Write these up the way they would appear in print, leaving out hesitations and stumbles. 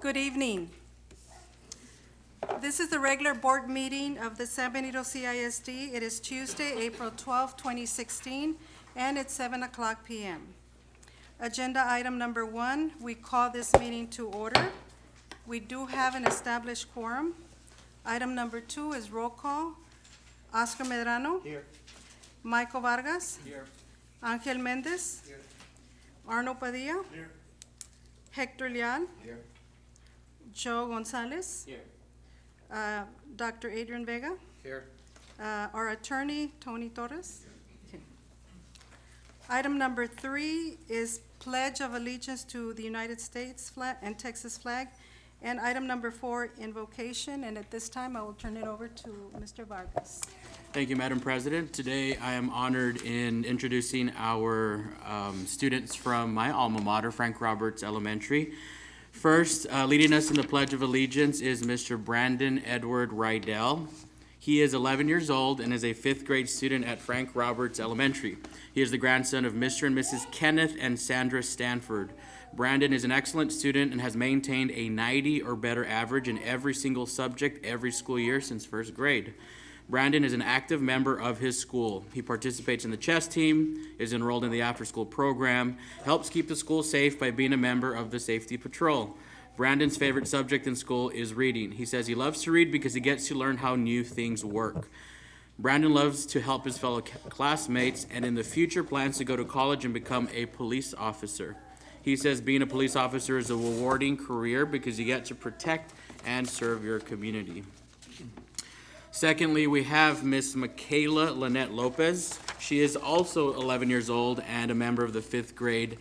Good evening. This is the regular board meeting of the San Benito CISD. It is Tuesday, April 12, 2016, and it's 7:00 p.m. Agenda item number 1, we call this meeting to order. We do have an established quorum. Item number 2 is roll call. Oscar Medrano. Here. Michael Vargas. Here. Angel Mendez. Here. Arno Padilla. Here. Hector Leal. Here. Joe Gonzalez. Here. Dr. Adrian Vega. Here. Our attorney, Tony Torres. Okay. Item number 3 is Pledge of Allegiance to the United States flag and Texas flag. And item number 4, invocation. And at this time, I will turn it over to Mr. Vargas. Thank you, Madam President. Today, I am honored in introducing our students from my alma mater, Frank Roberts Elementary. First, leading us in the Pledge of Allegiance is Mr. Brandon Edward Rydell. He is 11 years old and is a 5th grade student at Frank Roberts Elementary. He is the grandson of Mr. and Mrs. Kenneth and Sandra Stanford. Brandon is an excellent student and has maintained a 90 or better average in every single subject every school year since 1st grade. Brandon is an active member of his school. He participates in the chess team, is enrolled in the after-school program, helps keep the school safe by being a member of the safety patrol. Brandon's favorite subject in school is reading. He says he loves to read because he gets to learn how new things work. Brandon loves to help his fellow classmates and in the future plans to go to college and become a police officer. He says being a police officer is a rewarding career because you get to protect and serve your community. Secondly, we have Miss Michaela Lynette Lopez. She is also 11 years old and a member of the 5th grade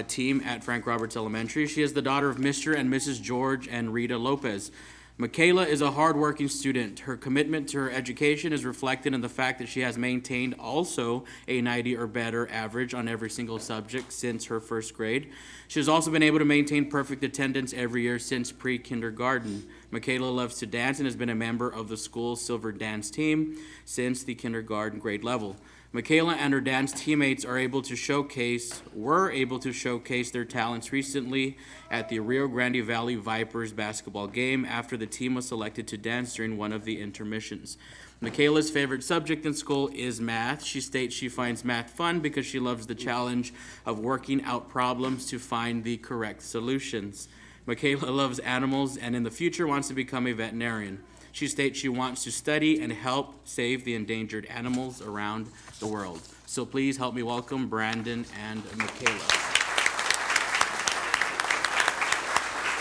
team at Frank Roberts Elementary. She is the daughter of Mr. and Mrs. George and Rita Lopez. Michaela is a hardworking student. Her commitment to her education is reflected in the fact that she has maintained also a 90 or better average on every single subject since her 1st grade. She has also been able to maintain perfect attendance every year since pre-kindergarten. Michaela loves to dance and has been a member of the school's silver dance team since the kindergarten grade level. Michaela and her dance teammates were able to showcase their talents recently at the Rio Grande Valley Vipers basketball game after the team was selected to dance during one of the intermissions. Michaela's favorite subject in school is math. She states she finds math fun because she loves the challenge of working out problems to find the correct solutions. Michaela loves animals and in the future wants to become a veterinarian. She states she wants to study and help save the endangered animals around the world. So please help me welcome Brandon and Michaela.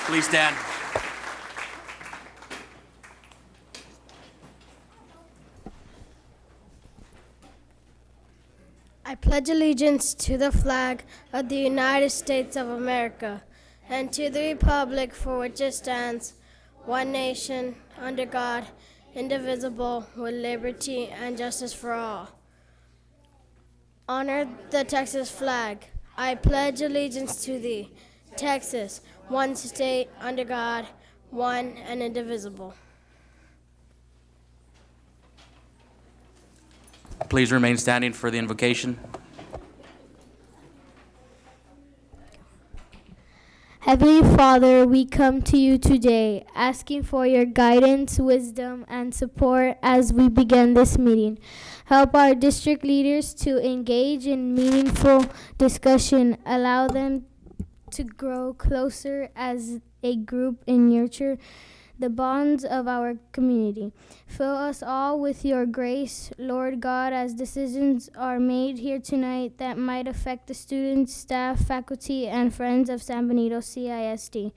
Please stand. I pledge allegiance to the flag of the United States of America and to the republic for which it stands, one nation, under God, indivisible, with liberty and justice for all. Honor the Texas flag. I pledge allegiance to thee, Texas, one state, under God, one and indivisible. Please remain standing for the invocation. Heavenly Father, we come to you today asking for your guidance, wisdom, and support as we begin this meeting. Help our district leaders to engage in meaningful discussion. Allow them to grow closer as a group and nurture the bonds of our community. Fill us all with your grace, Lord God, as decisions are made here tonight that might affect the students, staff, faculty, and friends of San Benito CISD.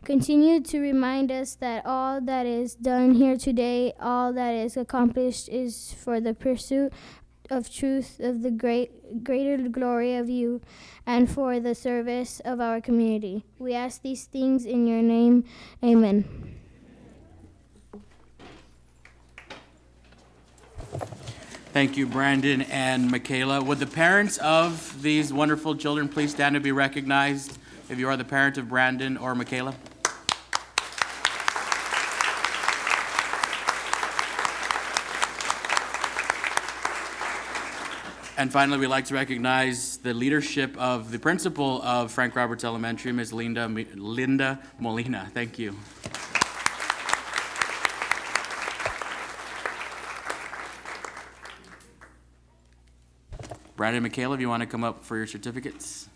Continue to remind us that all that is done here today, all that is accomplished is for the pursuit of truth, of the greater glory of you, and for the service of our community. We ask these things in your name. Amen. Thank you, Brandon and Michaela. Would the parents of these wonderful children please stand to be recognized if you are the parent of Brandon or Michaela? And finally, we'd like to recognize the leadership of the principal of Frank Roberts Elementary, Ms. Linda Molina. Thank you. Brandon and Michaela, if you want to come up for your certificates.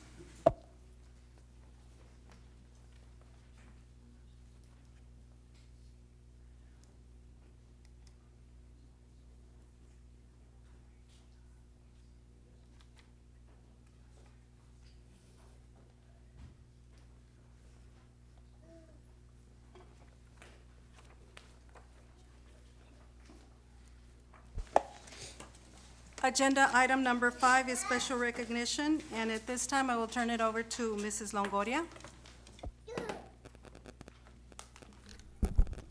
Agenda item number 5 is special recognition, and at this time, I will turn it over to Mrs. Longoria.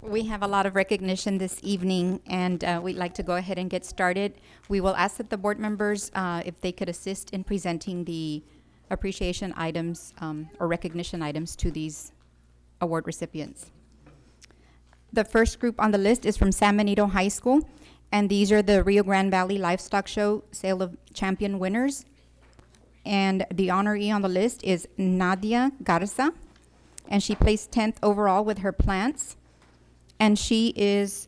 We have a lot of recognition this evening, and we'd like to go ahead and get started. We will ask that the board members, if they could assist in presenting the appreciation items or recognition items to these award recipients. The first group on the list is from San Benito High School, and these are the Rio Grande Valley Livestock Show Sale of Champion winners. And the honoree on the list is Nadia Garza, and she placed 10th overall with her plants. And she is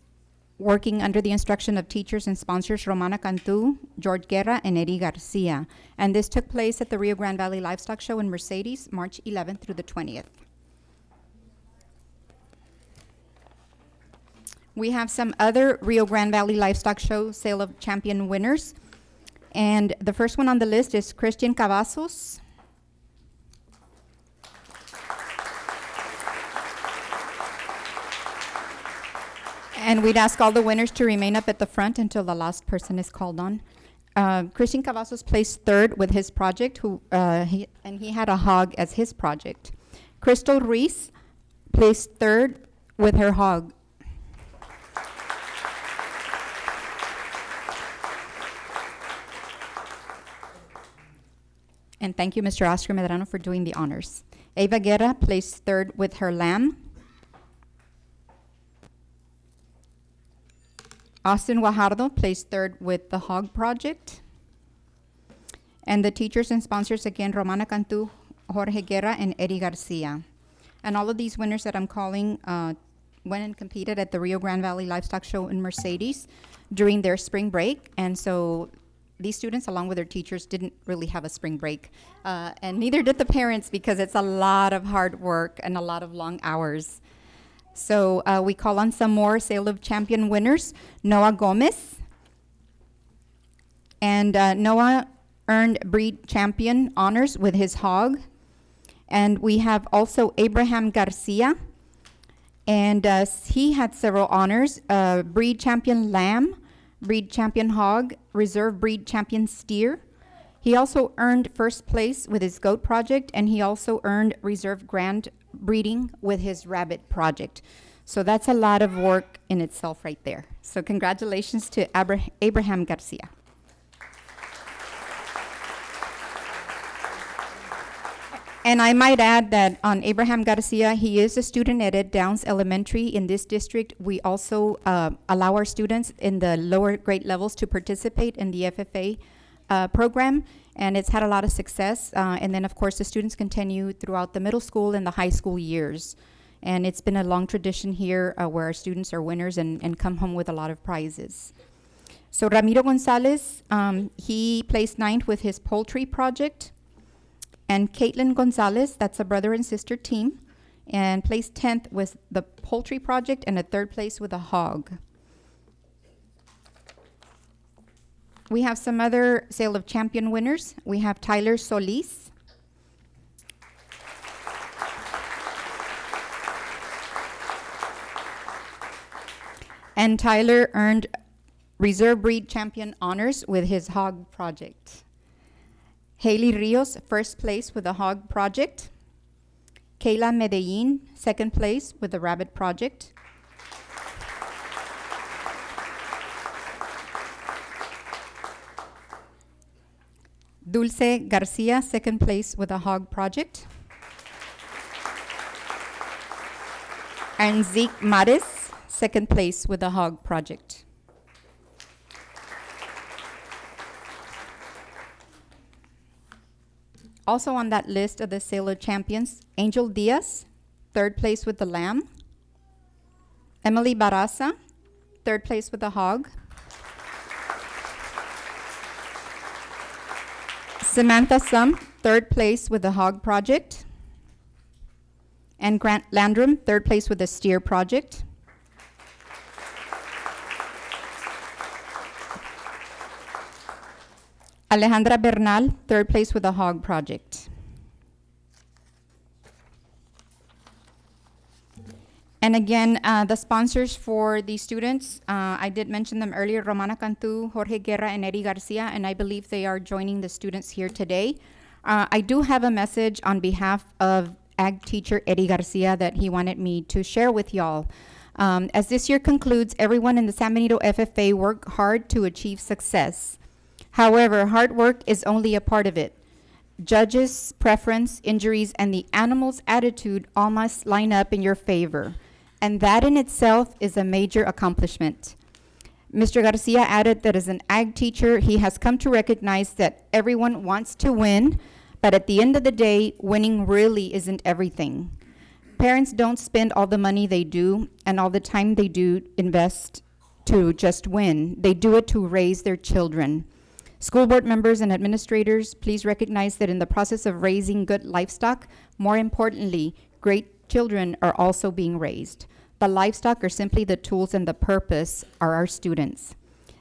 working under the instruction of teachers and sponsors Romana Cantu, George Guerra, and Eddie Garcia. And this took place at the Rio Grande Valley Livestock Show in Mercedes, March 11th through the 20th. We have some other Rio Grande Valley Livestock Show Sale of Champion winners. And the first one on the list is Christian Cavazos. And we'd ask all the winners to remain up at the front until the last person is called on. Christian Cavazos placed 3rd with his project, he had a hog as his project. Crystal Reese placed 3rd with her hog. And thank you, Mr. Oscar Medrano, for doing the honors. Eva Guerra placed 3rd with her lamb. Austin Guajardo placed 3rd with the hog project. And the teachers and sponsors, again, Romana Cantu, Jorge Guerra, and Eddie Garcia. And all of these winners that I'm calling went and competed at the Rio Grande Valley Livestock Show in Mercedes during their spring break. And so these students, along with their teachers, didn't really have a spring break. And neither did the parents, because it's a lot of hard work and a lot of long hours. So we call on some more Sale of Champion winners. Noah Gomez. And Noah earned Breed Champion honors with his hog. And we have also Abraham Garcia. And he had several honors. Breed Champion Lamb, Breed Champion Hog, Reserve Breed Champion Steer. He also earned 1st place with his goat project, and he also earned Reserve Grand Breeding with his rabbit project. So that's a lot of work in itself right there. So congratulations to Abraham Garcia. And I might add that on Abraham Garcia, he is a student at Downs Elementary in this district. We also allow our students in the lower grade levels to participate in the FFA program, and it's had a lot of success. And then, of course, the students continue throughout the middle school and the high school years. And it's been a long tradition here where our students are winners and come home with a lot of prizes. So Ramiro Gonzalez, he placed 9th with his poultry project. And Caitlin Gonzalez, that's a brother and sister team, and placed 10th with the poultry project and a 3rd place with a hog. We have some other Sale of Champion winners. We have Tyler Solis. And Tyler earned Reserve Breed Champion honors with his hog project. Haley Rios, 1st place with the hog project. Kayla Medellin, 2nd place with the rabbit project. Dulce Garcia, 2nd place with the hog project. And Zeke Maris, 2nd place with the hog project. Also on that list of the Sailor champions, Angel Diaz, third place with the lamb. Emily Barraza, third place with the hog. Samantha Sum, third place with the hog project. And Grant Landrum, third place with the steer project. Alejandra Bernal, third place with the hog project. And again, the sponsors for these students, I did mention them earlier, Romana Cantu, Jorge Guerra, and Eddie Garcia, and I believe they are joining the students here today. I do have a message on behalf of ag teacher Eddie Garcia that he wanted me to share with y'all. As this year concludes, everyone in the San Benito FFA worked hard to achieve success. However, hard work is only a part of it. Judges' preference, injuries, and the animal's attitude all must line up in your favor. And that in itself is a major accomplishment. Mr. Garcia added that as an ag teacher, he has come to recognize that everyone wants to win, but at the end of the day, winning really isn't everything. Parents don't spend all the money they do and all the time they do invest to just win. They do it to raise their children. School board members and administrators, please recognize that in the process of raising good livestock, more importantly, great children are also being raised. The livestock are simply the tools, and the purpose are our students.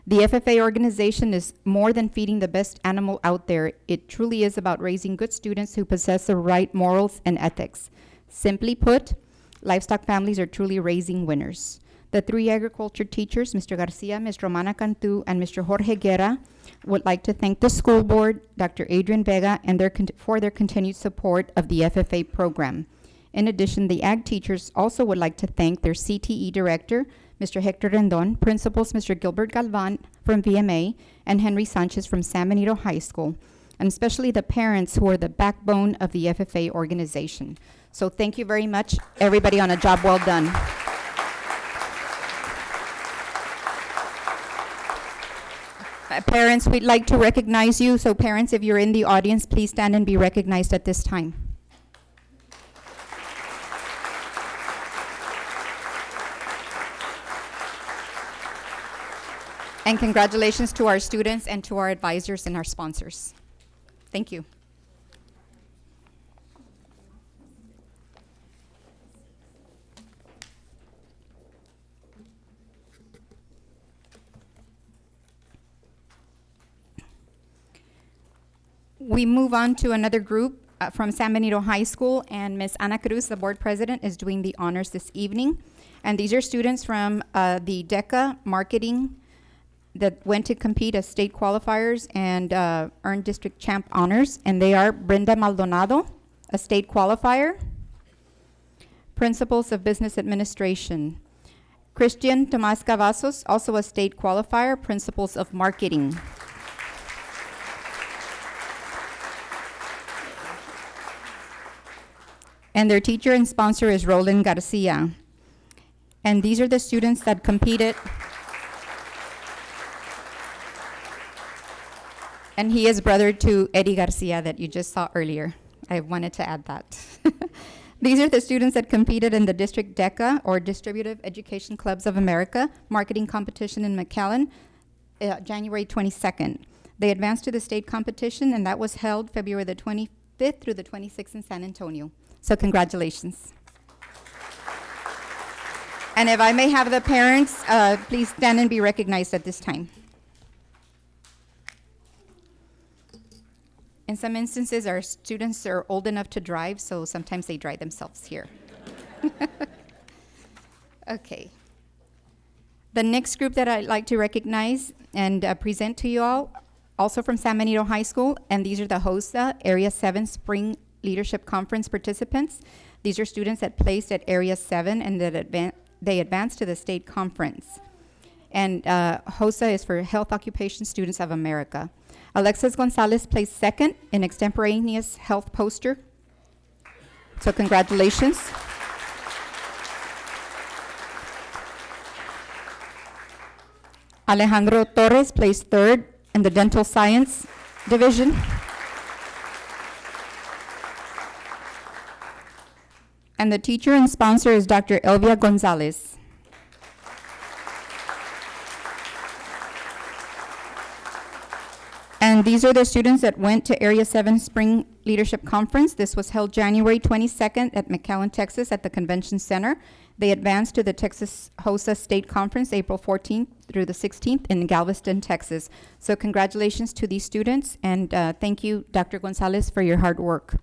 The FFA organization is more than feeding the best animal out there. It truly is about raising good students who possess the right morals and ethics. Simply put, livestock families are truly raising winners. The three agriculture teachers, Mr. Garcia, Ms. Romana Cantu, and Mr. Jorge Guerra, would like to thank the school board, Dr. Adrian Vega, and for their continued support of the FFA program. In addition, the ag teachers also would like to thank their CTE director, Mr. Hector Rendon, principals Mr. Gilbert Galvan from VMA, and Henry Sanchez from San Benito High School, and especially the parents who are the backbone of the FFA organization. So thank you very much, everybody, on a job well done. Parents, we'd like to recognize you. So parents, if you're in the audience, please stand and be recognized at this time. And congratulations to our students and to our advisors and our sponsors. Thank you. We move on to another group from San Benito High School, and Ms. Ana Cruz, the board president, is doing the honors this evening. And these are students from the DECA marketing that went to compete as state qualifiers and earned district champ honors. And they are Brenda Maldonado, a state qualifier, principles of business administration. Christian Tomas Cavazos, also a state qualifier, principles of marketing. And their teacher and sponsor is Roland Garcia. And these are the students that competed. And he is brother to Eddie Garcia that you just saw earlier. I wanted to add that. These are the students that competed in the District DECA, or Distributive Education Clubs of America, marketing competition in McAllen, January 22nd. They advanced to the state competition, and that was held February the 25th through the 26th in San Antonio. So congratulations. And if I may have the parents, please stand and be recognized at this time. In some instances, our students are old enough to drive, so sometimes they drive themselves here. Okay. The next group that I'd like to recognize and present to you all, also from San Benito High School, and these are the HOSA Area 7 Spring Leadership Conference participants. These are students that placed at Area 7 and that they advanced to the state conference. And HOSA is for Health Occupation Students of America. Alexis Gonzalez placed second in extemporaneous health poster. So congratulations. Alejandro Torres placed third in the dental science division. And the teacher and sponsor is Dr. Elvia Gonzalez. And these are the students that went to Area 7 Spring Leadership Conference. This was held January 22nd at McAllen, Texas at the Convention Center. They advanced to the Texas HOSA State Conference April 14th through the 16th in Galveston, Texas. So congratulations to these students, and thank you, Dr. Gonzalez, for your hard work.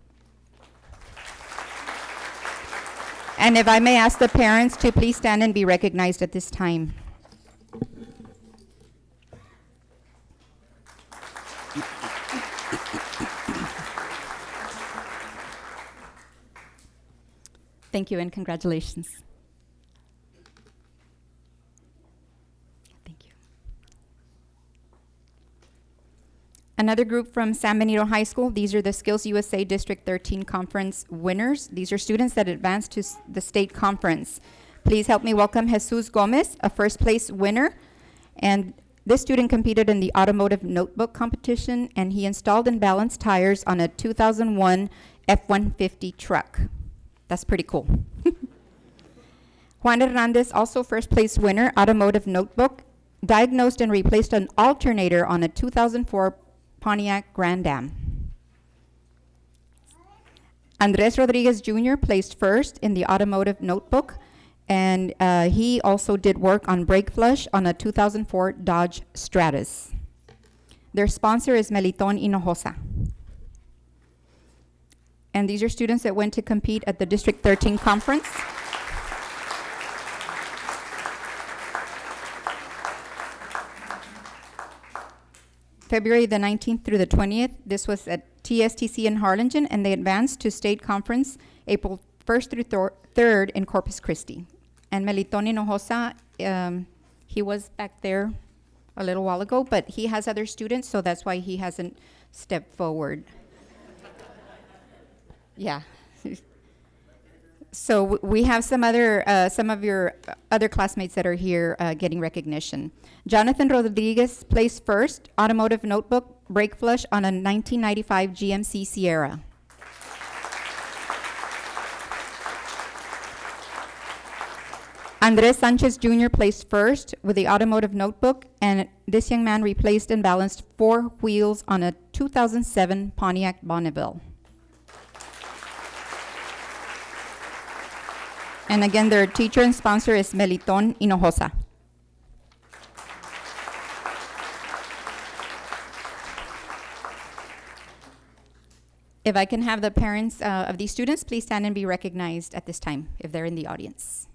And if I may ask the parents to please stand and be recognized at this time. Thank you and congratulations. Thank you. Another group from San Benito High School. These are the Skills USA District 13 Conference winners. These are students that advanced to the state conference. Please help me welcome Jesus Gomez, a first place winner. And this student competed in the automotive notebook competition, and he installed and balanced tires on a 2001 F-150 truck. That's pretty cool. Juan Hernandez, also first place winner, automotive notebook, diagnosed and replaced an alternator on a 2004 Pontiac Grand Am. Andres Rodriguez Jr. placed first in the automotive notebook, and he also did work on brake flush on a 2004 Dodge Stratus. Their sponsor is Meliton Hinojosa. And these are students that went to compete at the District 13 conference. February the 19th through the 20th. This was at TSTC in Harlingen, and they advanced to state conference April 1st through 3rd in Corpus Christi. And Meliton Hinojosa, he was back there a little while ago, but he has other students, so that's why he hasn't stepped forward. Yeah. So we have some of your other classmates that are here getting recognition. Jonathan Rodriguez placed first, automotive notebook, brake flush on a 1995 GMC Sierra. Andres Sanchez Jr. placed first with the automotive notebook, and this young man replaced and balanced 4 wheels on a 2007 Pontiac Bonneville. And again, their teacher and sponsor is Meliton Hinojosa. If I can have the parents of these students, please stand and be recognized at this time, if they're in the audience.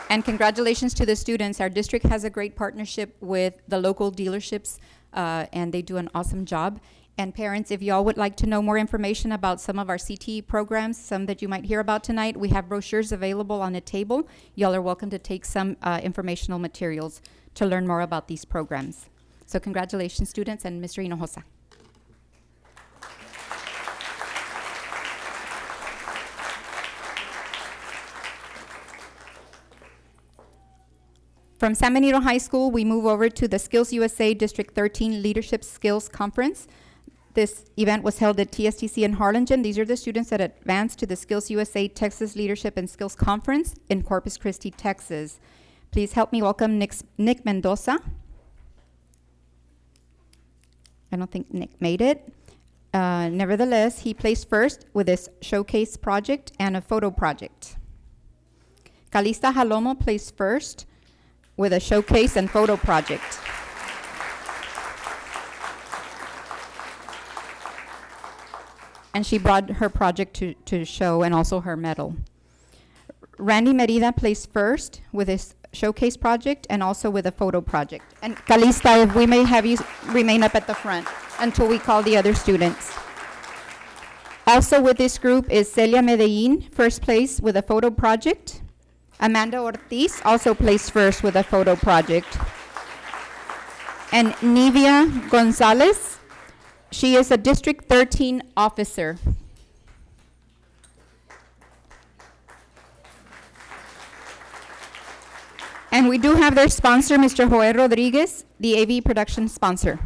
And congratulations to the students. Our district has a great partnership with the local dealerships, and they do an awesome job. And parents, if y'all would like to know more information about some of our CTE programs, some that you might hear about tonight, we have brochures available on a table. Y'all are welcome to take some informational materials to learn more about these programs. So congratulations, students, and Mr. Hinojosa. From San Benito High School, we move over to the Skills USA District 13 Leadership Skills Conference. This event was held at TSTC in Harlingen. These are the students that advanced to the Skills USA Texas Leadership and Skills Conference in Corpus Christi, Texas. Please help me welcome Nick Mendoza. I don't think Nick made it. Nevertheless, he placed first with his showcase project and a photo project. Calista Jalomo placed first with a showcase and photo project. And she brought her project to show, and also her medal. Randy Merida placed first with his showcase project and also with a photo project. And Calista, if we may have you remain up at the front until we call the other students. Also with this group is Celia Medellin, first place with a photo project. Amanda Ortiz also placed first with a photo project. And Nivia Gonzalez, she is a District 13 officer. And we do have their sponsor, Mr. Joel Rodriguez, the AV production sponsor.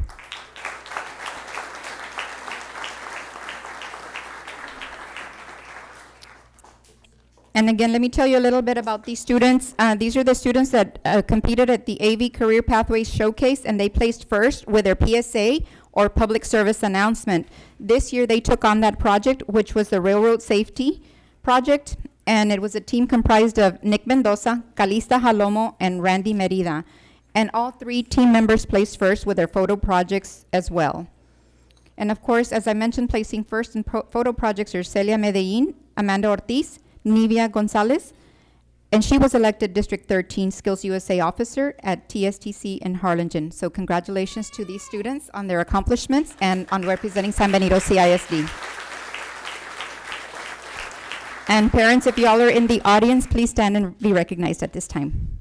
And again, let me tell you a little bit about these students. These are the students that competed at the AV Career Pathways Showcase, and they placed first with their PSA, or public service announcement. This year, they took on that project, which was the railroad safety project, and it was a team comprised of Nick Mendoza, Calista Jalomo, and Randy Merida. And all 3 team members placed first with their photo projects as well. And of course, as I mentioned, placing first in photo projects are Celia Medellin, Amanda Ortiz, Nivia Gonzalez, and she was elected District 13 Skills USA officer at TSTC in Harlingen. So congratulations to these students on their accomplishments and on representing San Benito CISD. And parents, if y'all are in the audience, please stand and be recognized at this time.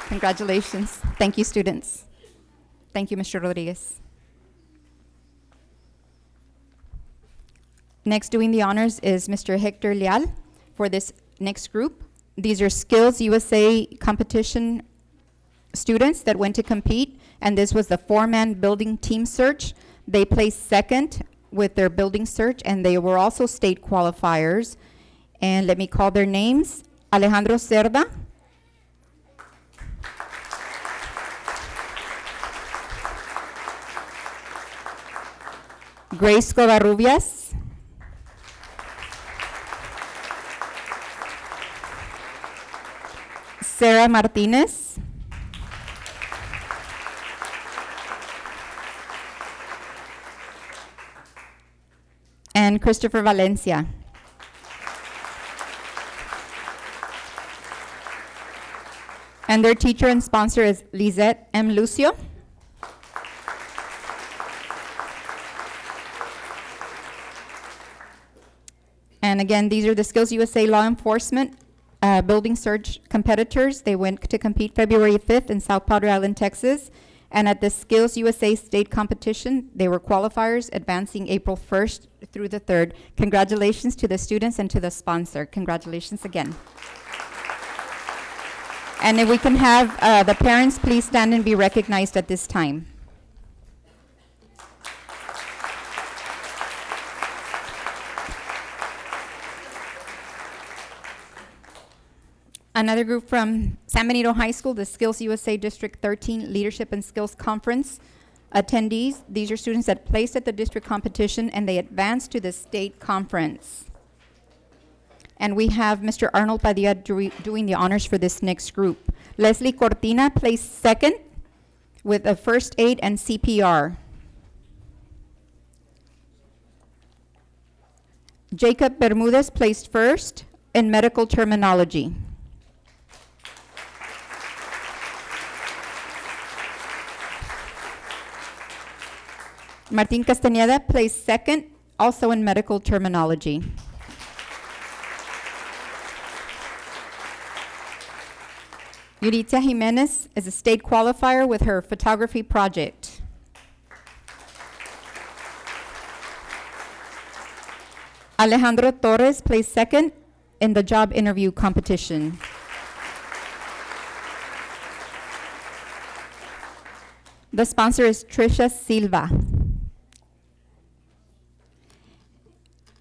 Congratulations. Thank you, students. Thank you, Mr. Rodriguez. Next, doing the honors is Mr. Hector Leal for this next group. These are Skills USA competition students that went to compete, and this was the 4-man building team search. They placed second with their building search, and they were also state qualifiers. And let me call their names. Alejandro Cerda, Grace Covarrubias, Sarah Martinez, and Christopher Valencia. And their teacher and sponsor is Lizette M. Lucio. And again, these are the Skills USA Law Enforcement building search competitors. They went to compete February 5th in South Padre Island, Texas. And at the Skills USA state competition, they were qualifiers advancing April 1st through the 3rd. Congratulations to the students and to the sponsor. Congratulations again. And if we can have the parents please stand and be recognized at this time. Another group from San Benito High School, the Skills USA District 13 Leadership and Skills Conference attendees. These are students that placed at the district competition and they advanced to the state conference. And we have Mr. Arnold Padilla doing the honors for this next group. Leslie Cortina placed second with a first aid and CPR. Jacob Bermudez placed first in medical terminology. Martin Castañeda placed second, also in medical terminology. Yuritia Jimenez is a state qualifier with her photography project. Alejandro Torres placed second in the job interview competition. The sponsor is Trisha Silva.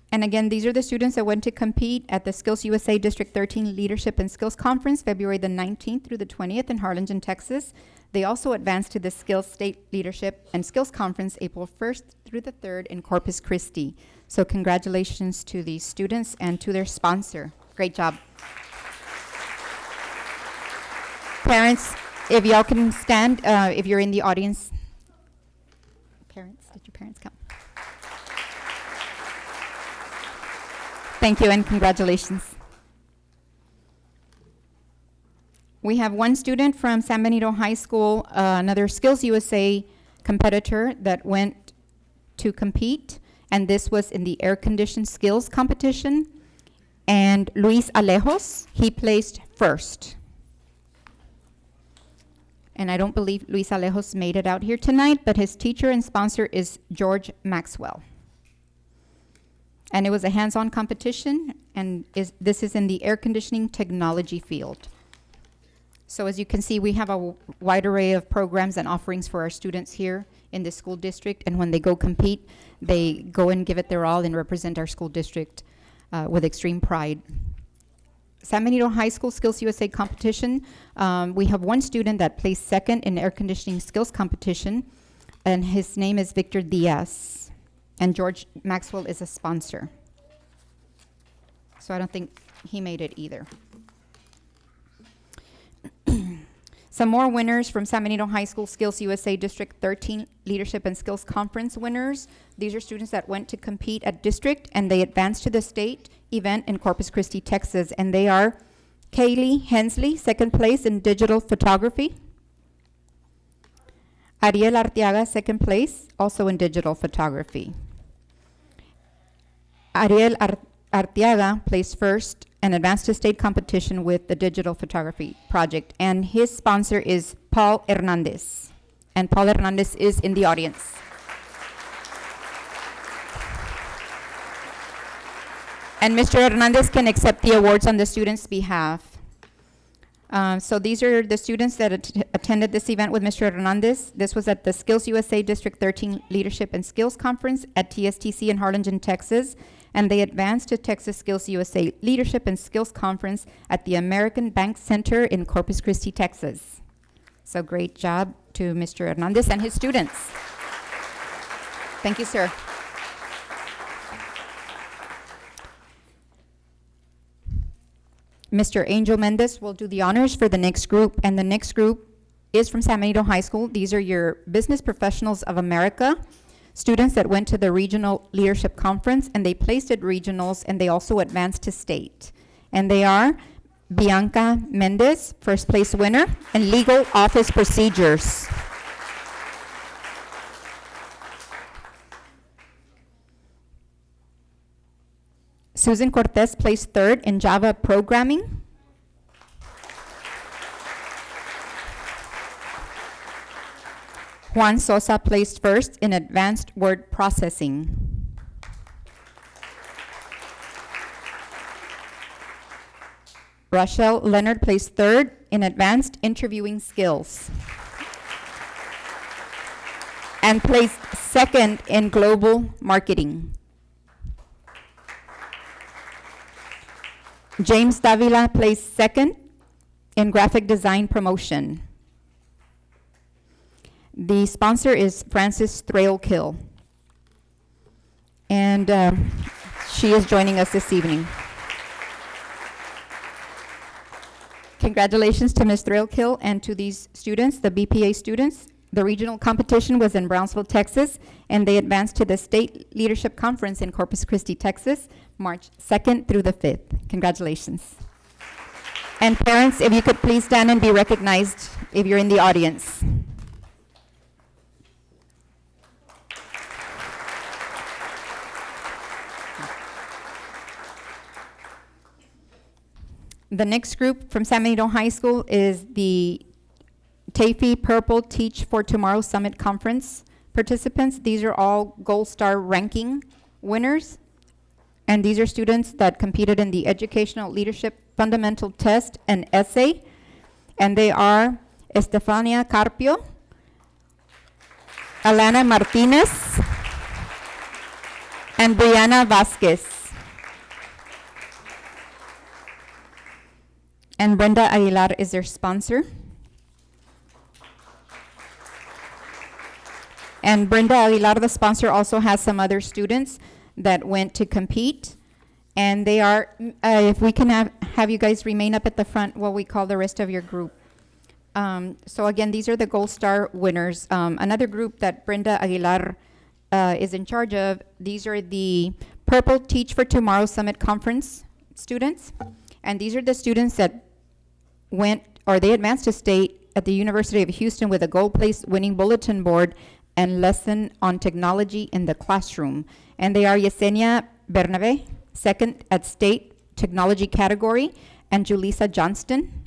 And again, these are the students that went to compete at the Skills USA District 13 Leadership and Skills Conference, February the 19th through the 20th in Harlingen, Texas. They also advanced to the Skills State Leadership and Skills Conference, April 1st through the 3rd in Corpus Christi. So congratulations to these students and to their sponsor. Great job. Parents, if y'all can stand, if you're in the audience. Parents, did your parents come? Thank you and congratulations. We have one student from San Benito High School, another Skills USA competitor that went to compete, and this was in the air-conditioned skills competition. And Luis Alejos, he placed first. And I don't believe Luis Alejos made it out here tonight, but his teacher and sponsor is George Maxwell. And it was a hands-on competition, and this is in the air conditioning technology field. So as you can see, we have a wide array of programs and offerings for our students here in the school district. And when they go compete, they go and give it their all and represent our school district with extreme pride. San Benito High School Skills USA competition. We have one student that placed second in air conditioning skills competition, and his name is Victor Diaz. And George Maxwell is a sponsor. So I don't think he made it either. Some more winners from San Benito High School Skills USA District 13 Leadership and Skills Conference winners. These are students that went to compete at district and they advanced to the state event in Corpus Christi, Texas. And they are Kaylee Hensley, second place in digital photography. Ariel Arteaga, second place, also in digital photography. Ariel Arteaga placed first and advanced to state competition with the digital photography project. And his sponsor is Paul Hernandez. And Paul Hernandez is in the audience. And Mr. Hernandez can accept the awards on the students' behalf. So these are the students that attended this event with Mr. Hernandez. This was at the Skills USA District 13 Leadership and Skills Conference at TSTC in Harlingen, Texas. And they advanced to Texas Skills USA Leadership and Skills Conference at the American Bank Center in Corpus Christi, Texas. So great job to Mr. Hernandez and his students. Thank you, sir. Mr. Angel Mendez will do the honors for the next group, and the next group is from San Benito High School. These are your Business Professionals of America students that went to the Regional Leadership Conference, and they placed at regionals, and they also advanced to state. And they are Bianca Mendez, first place winner, and Legal Office Procedures. Susan Cortez placed third in Java Programming. Juan Sosa placed first in Advanced Word Processing. Rochelle Leonard placed third in Advanced Interviewing Skills. And placed second in Global Marketing. James Davila placed second in Graphic Design Promotion. The sponsor is Frances Thrailkill. And she is joining us this evening. Congratulations to Ms. Thrailkill and to these students, the BPA students. The regional competition was in Brownsville, Texas, and they advanced to the State Leadership Conference in Corpus Christi, Texas, March 2nd through the 5th. Congratulations. And parents, if you could please stand and be recognized if you're in the audience. The next group from San Benito High School is the TAFE Purple Teach for Tomorrow Summit Conference participants. These are all Gold Star ranking winners. And these are students that competed in the Educational Leadership Fundamental Test and Essay. And they are Estefania Carpio, Alana Martinez, and Brianna Vasquez. And Brenda Aguilar is their sponsor. And Brenda Aguilar, the sponsor, also has some other students that went to compete. And they are, if we can have you guys remain up at the front while we call the rest of your group. So again, these are the Gold Star winners. Another group that Brenda Aguilar is in charge of, these are the Purple Teach for Tomorrow Summit Conference students. And these are the students that they advanced to state at the University of Houston with a gold place winning bulletin board and lesson on technology in the classroom. And they are Yesenia Bernabe, second at state technology category, and Julissa Johnston.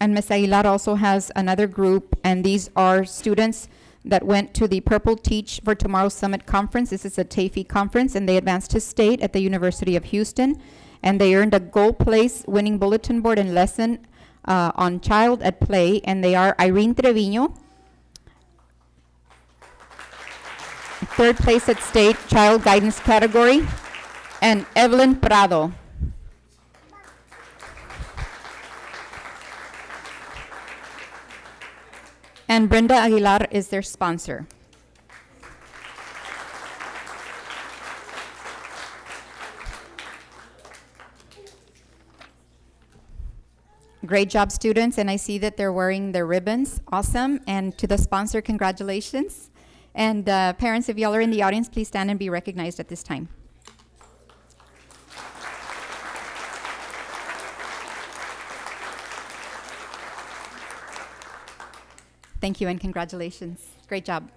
And Ms. Aguilar also has another group, and these are students that went to the Purple Teach for Tomorrow Summit Conference. This is a TAFE conference, and they advanced to state at the University of Houston. And they earned a gold place winning bulletin board and lesson on Child at Play. And they are Irene Trevino, third place at state child guidance category, and Evelyn Prado. And Brenda Aguilar is their sponsor. Great job, students, and I see that they're wearing their ribbons. Awesome. And to the sponsor, congratulations. And parents, if y'all are in the audience, please stand and be recognized at this time. Thank you and congratulations. Great job.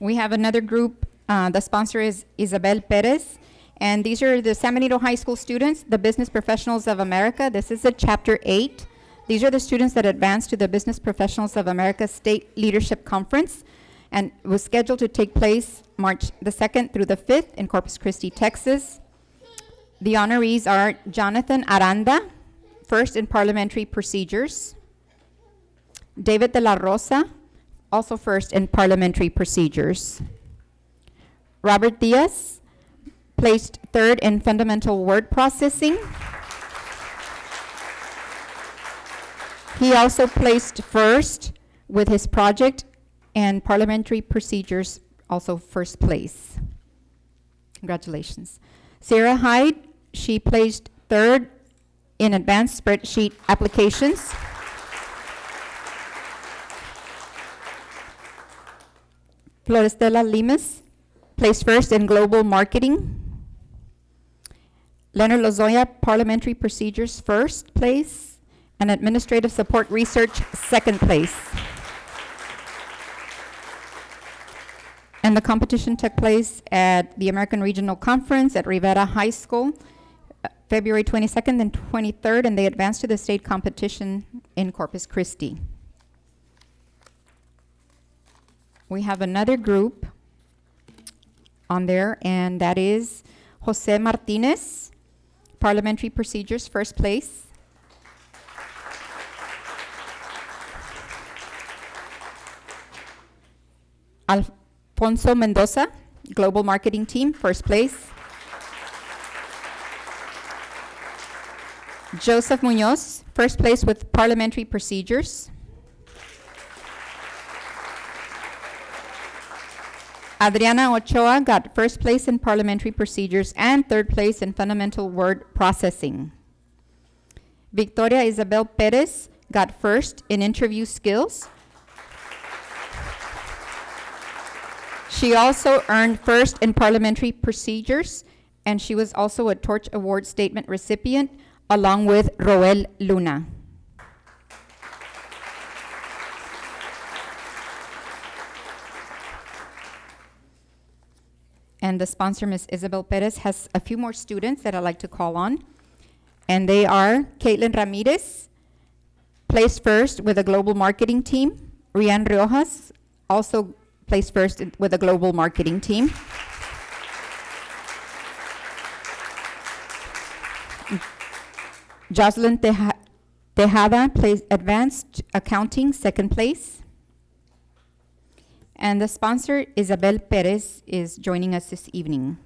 We have another group. The sponsor is Isabel Perez. And these are the San Benito High School students, the Business Professionals of America. This is a Chapter 8. These are the students that advanced to the Business Professionals of America State Leadership Conference, and it was scheduled to take place March the 2nd through the 5th in Corpus Christi, Texas. The honorees are Jonathan Aranda, first in Parliamentary Procedures. David de la Rosa, also first in Parliamentary Procedures. Robert Diaz, placed third in Fundamental Word Processing. He also placed first with his project and Parliamentary Procedures, also first place. Congratulations. Sarah Hyde, she placed third in Advanced Spreadsheet Applications. Florestela Limas, placed first in Global Marketing. Leonard Lozoya, Parliamentary Procedures, first place, and Administrative Support Research, second place. And the competition took place at the American Regional Conference at Rivera High School, February 22nd and 23rd, and they advanced to the state competition in Corpus Christi. We have another group on there, and that is Jose Martinez, Parliamentary Procedures, first place. Alfonso Mendoza, Global Marketing Team, first place. Joseph Munoz, first place with Parliamentary Procedures. Adriana Ochoa got first place in Parliamentary Procedures and third place in Fundamental Word Processing. Victoria Isabel Perez got first in Interview Skills. She also earned first in Parliamentary Procedures, and she was also a Torch Award Statement recipient, along with Roel Luna. And the sponsor, Ms. Isabel Perez, has a few more students that I'd like to call on. And they are Caitlin Ramirez, placed first with a Global Marketing Team. Rian Riojas, also placed first with a Global Marketing Team. Jocelyn Tejada, placed Advanced Accounting, second place. And the sponsor, Isabel Perez, is joining us this evening.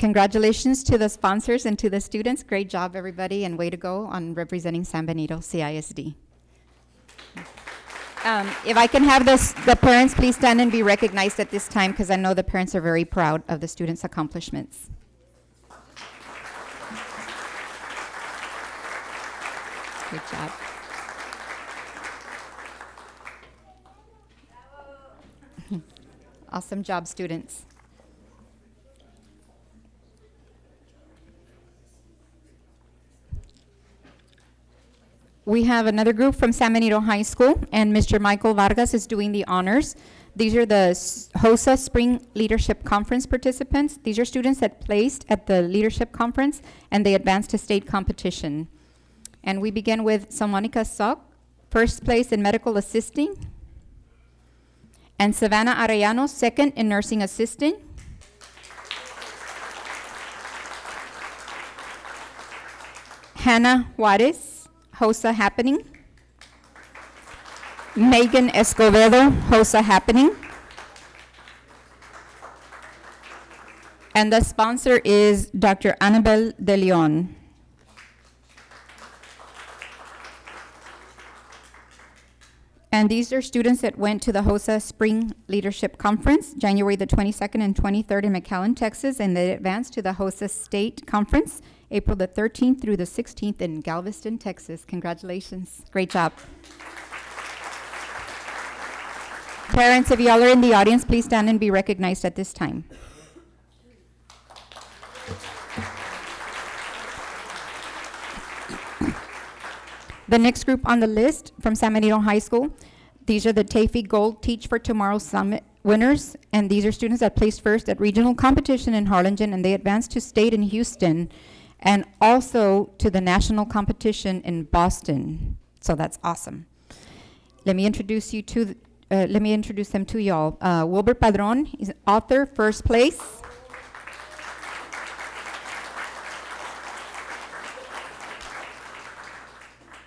Congratulations to the sponsors and to the students. Great job, everybody, and way to go on representing San Benito CISD. If I can have the parents please stand and be recognized at this time, because I know the parents are very proud of the students' accomplishments. Good job. Awesome job, students. we have another group from San Benito High School, and Mr. Michael Vargas is doing the honors. These are the HOSA Spring Leadership Conference participants. These are students that placed at the Leadership Conference, and they advanced to state competition. And we begin with Salmonica Sock, first place in medical assisting, and Savannah Arellano, second in nursing assisting. Hannah Juarez, HOSA Happening. Megan Escobedo, HOSA Happening. And the sponsor is Dr. Annabel De Leon. And these are students that went to the HOSA Spring Leadership Conference, January the 22nd and 23rd in McAllen, Texas, and they advanced to the HOSA State Conference, April the 13th through the 16th in Galveston, Texas. Congratulations. Great job. Parents, if y'all are in the audience, please stand and be recognized at this time. The next group on the list from San Benito High School, these are the TAFE Gold Teach for Tomorrow Summit winners, and these are students that placed first at regional competition in Harlingen, and they advanced to state in Houston, and also to the national competition in Boston. So that's awesome. Let me introduce them to y'all. Wilbur Padron is author, first place.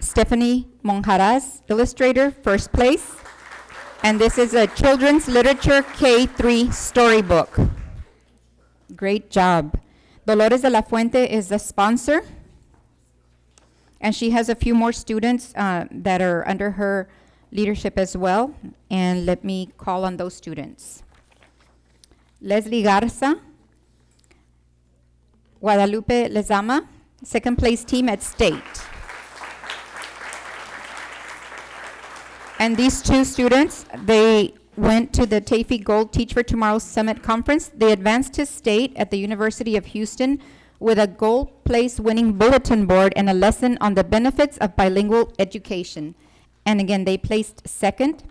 Stephanie Monjaraz, illustrator, first place. And this is a children's literature K3 storybook. Great job. Dolores de la Fuente is the sponsor. And she has a few more students that are under her leadership as well. And let me call on those students. Leslie Garza, Guadalupe Lezama, second place team at state. And these two students, they went to the TAFE Gold Teach for Tomorrow Summit Conference. They advanced to state at the University of Houston with a gold place winning bulletin board and a lesson on the benefits of bilingual education. And again, they placed second,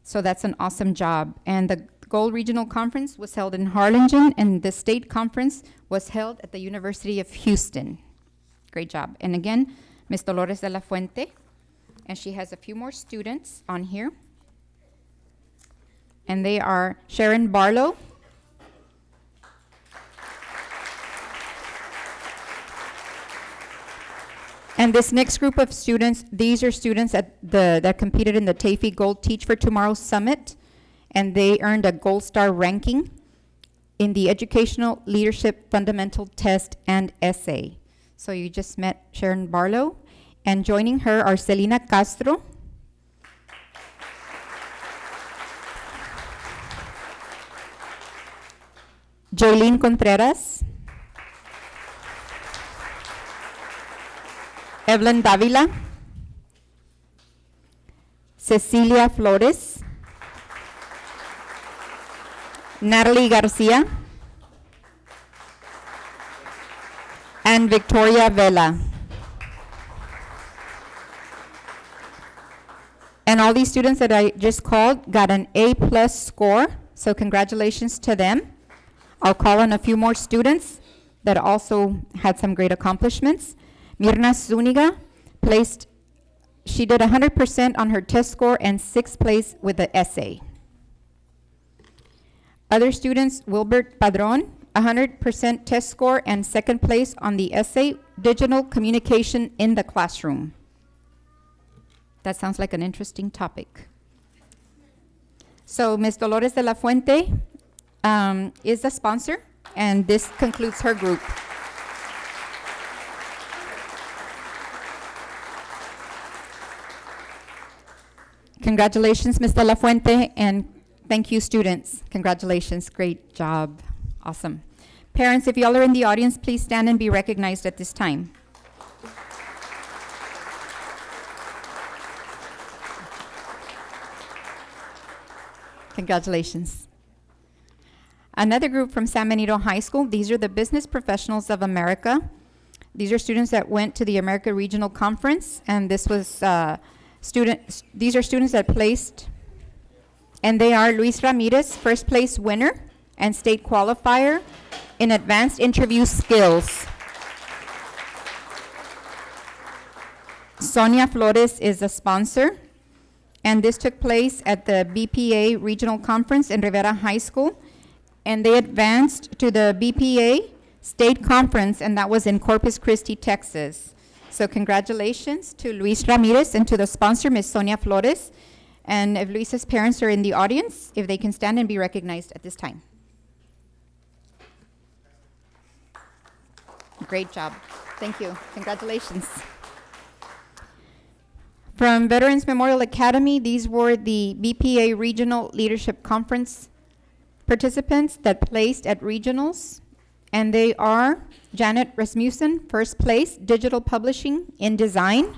so that's an awesome job. And the Gold Regional Conference was held in Harlingen, and the state conference was held at the University of Houston. Great job. And again, Ms. Dolores de la Fuente. And she has a few more students on here. And they are Sharon Barlow, and this next group of students, these are students that competed in the TAFE Gold Teach for Tomorrow Summit, and they earned a Gold Star ranking in the Educational Leadership Fundamental Test and Essay. So you just met Sharon Barlow. And joining her are Selena Castro, Jolene Contreras, Evelyn Davila, Cecilia Flores, Natalie Garcia, and Victoria Vela. And all these students that I just called got an A+ score, so congratulations to them. I'll call on a few more students that also had some great accomplishments. Mirna Zuniga she did 100% on her test score and 6th place with the essay. Other students, Wilbert Padron, 100% test score and 2nd place on the essay, Digital Communication in the Classroom. That sounds like an interesting topic. So Ms. Dolores de la Fuente is the sponsor, and this concludes her group. Congratulations, Ms. de la Fuente, and thank you, students. Congratulations, great job, awesome. Parents, if y'all are in the audience, please stand and be recognized at this time. Congratulations. Another group from San Benito High School, these are the Business Professionals of America. These are students that went to the America Regional Conference, and this was these are students that placed, and they are Luis Ramirez, first place winner and state qualifier in advanced interview skills. Sonia Flores is the sponsor, and this took place at the BPA Regional Conference in Rivera High School, and they advanced to the BPA State Conference, and that was in Corpus Christi, Texas. So congratulations to Luis Ramirez and to the sponsor, Ms. Sonia Flores. And if Luis's parents are in the audience, if they can stand and be recognized at this time. Great job. Thank you. Congratulations. From Veterans Memorial Academy, these were the BPA Regional Leadership Conference participants that placed at regionals, and they are Janet Rasmussen, first place, Digital Publishing in Design.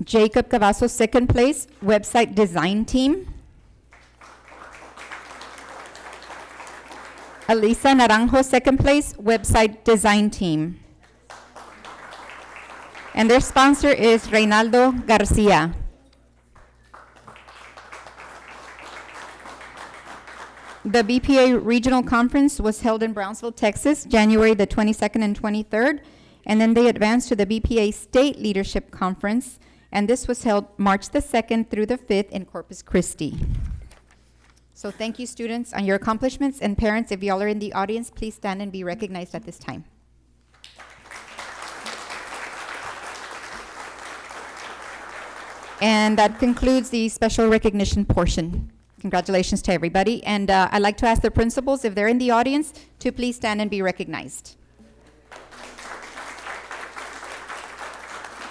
Jacob Cavazos, second place, Website Design Team. Elisa Naranjo, second place, Website Design Team. And their sponsor is Reynaldo Garcia. The BPA Regional Conference was held in Brownsville, Texas, January the 22nd and 23rd, and then they advanced to the BPA State Leadership Conference, and this was held March the 2nd through the 5th in Corpus Christi. So thank you, students, on your accomplishments, and parents, if y'all are in the audience, please stand and be recognized at this time. And that concludes the special recognition portion. Congratulations to everybody. And I'd like to ask the principals, if they're in the audience, to please stand and be recognized.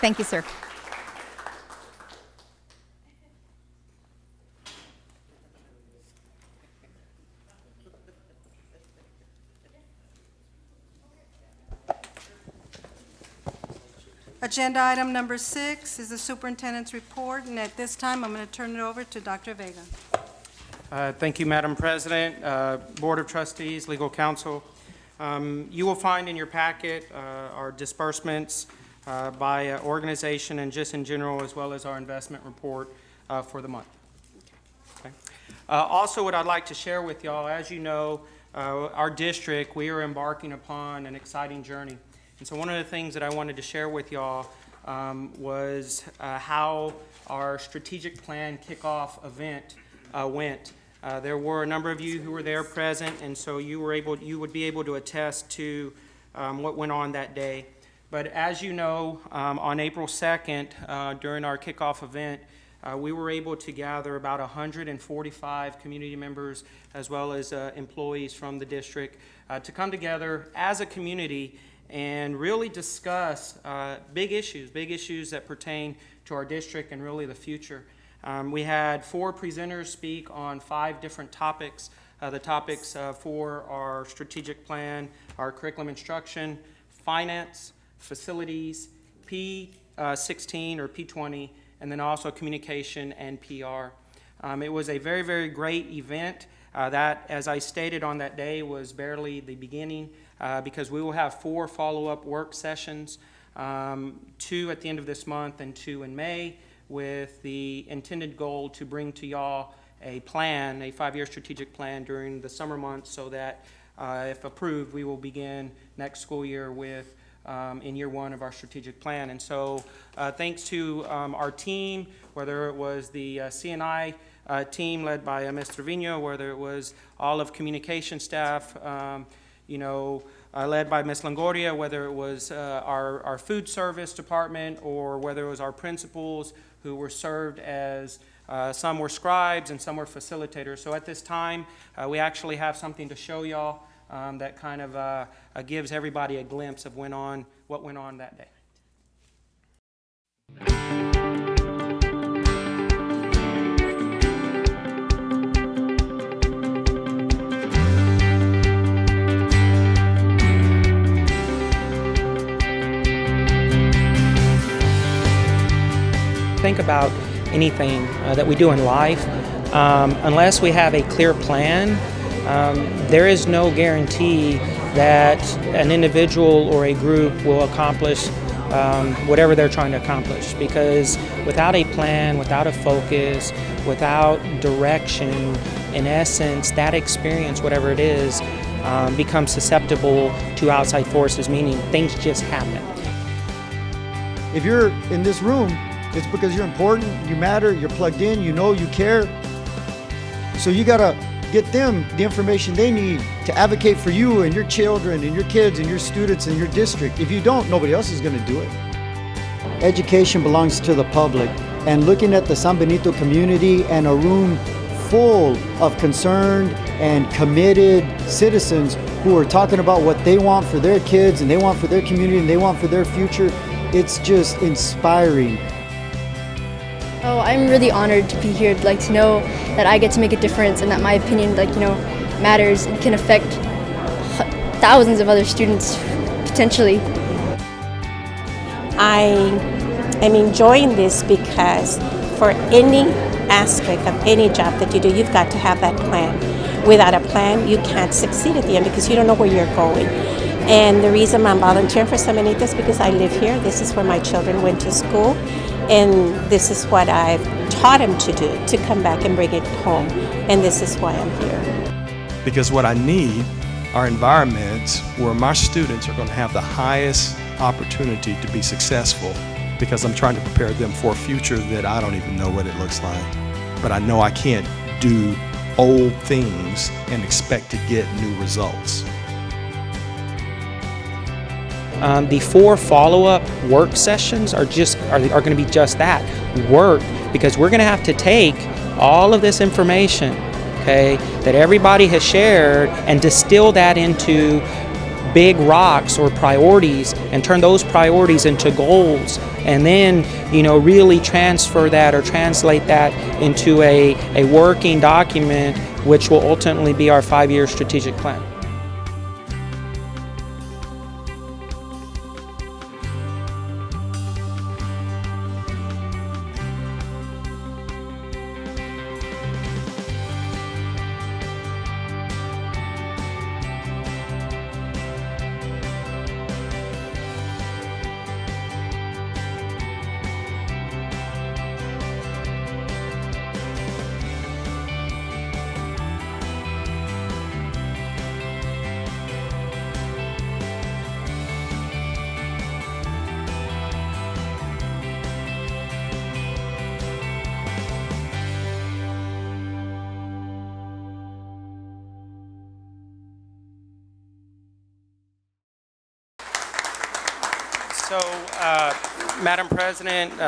Thank you, sir. Agenda item number 6 is the superintendent's report, and at this time, I'm going to turn it over to Dr. Vega. Thank you, Madam President, Board of Trustees, Legal Counsel. You will find in your packet our disbursements by organization and just in general, as well as our investment report for the month. Okay. Also, what I'd like to share with y'all, as you know, our district, we are embarking upon an exciting journey. And so one of the things that I wanted to share with y'all was how our strategic plan kickoff event went. There were a number of you who were there present, and so you would be able to attest to what went on that day. But as you know, on April 2nd, during our kickoff event, we were able to gather about 145 community members as well as employees from the district to come together as a community and really discuss big issues that pertain to our district and really the future. We had 4 presenters speak on 5 different topics. The topics for our strategic plan, our curriculum instruction, finance, facilities, P16 or P20, and then also communication and PR. It was a very, very great event. That, as I stated on that day, was barely the beginning because we will have 4 follow-up work sessions, 2 at the end of this month and 2 in May, with the intended goal to bring to y'all a plan, a 5-year strategic plan during the summer months so that, if approved, we will begin next school year with in year 1 of our strategic plan. And so thanks to our team, whether it was the CNI team led by Ms. Trevino, whether it was all of communication staff, led by Ms. Longoria, whether it was our food service department, or whether it was our principals who were served as some were scribes and some were facilitators. So at this time, we actually have something to show y'all that kind of gives everybody a glimpse of what went on that day. Think about anything that we do in life, unless we have a clear plan there is no guarantee that an individual or a group will accomplish whatever they're trying to accomplish, because without a plan, without a focus, without direction, in essence, that experience, whatever it is, becomes susceptible to outside forces, meaning things just happen. If you're in this room, it's because you're important, you matter, you're plugged in, you know, you care. So you gotta get them the information they need to advocate for you and your children and your kids and your students and your district. If you don't, nobody else is gonna do it. Education belongs to the public, and looking at the San Benito community and a room full of concerned and committed citizens who are talking about what they want for their kids and they want for their community and they want for their future, it's just inspiring. Oh, I'm really honored to be here, like to know that I get to make a difference and that my opinion, matters and can affect thousands of other students potentially. I am enjoying this because for any aspect of any job that you do, you've got to have that plan. Without a plan, you can't succeed at the end because you don't know where you're going. And the reason I'm volunteering for San Benito is because I live here. This is where my children went to school. And this is what I've taught them to do, to come back and bring it home. And this is why I'm here. Because what I need are environments where my students are going to have the highest opportunity to be successful, because I'm trying to prepare them for a future that I don't even know what it looks like. But I know I can't do old things and expect to get new results. The 4 follow-up work sessions are going to be just that, work, because we're going to have to take all of this information, okay, that everybody has shared and distill that into big rocks or priorities and turn those priorities into goals, and then really transfer that or translate that into a working document which will ultimately be our 5-year strategic plan. So, Madam President,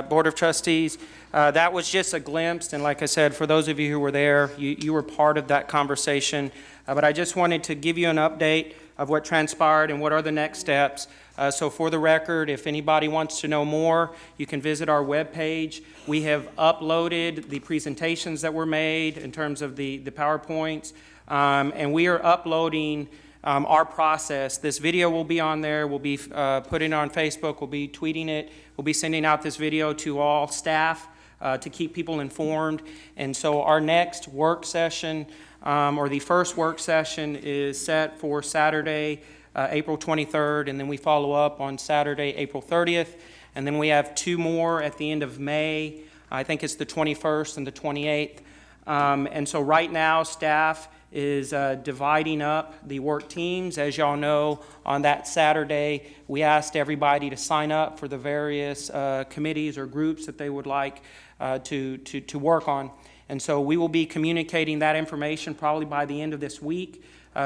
Board of Trustees, that was just a glimpse, and like I said, for those of you who were there, you were part of that conversation, but I just wanted to give you an update of what transpired and what are the next steps. So for the record, if anybody wants to know more, you can visit our webpage. We have uploaded the presentations that were made in terms of the PowerPoints, and we are uploading our process. This video will be on there. We'll be putting it on Facebook. We'll be tweeting it. We'll be sending out this video to all staff to keep people informed. And so our next work session, or the first work session, is set for Saturday, April 23rd, and then we follow up on Saturday, April 30th. And then we have 2 more at the end of May. I think it's the 21st and the 28th. And so right now, staff is dividing up the work teams. As y'all know, on that Saturday, we asked everybody to sign up for the various committees or groups that they would like to work on. And so we will be communicating that information probably by the end of this week.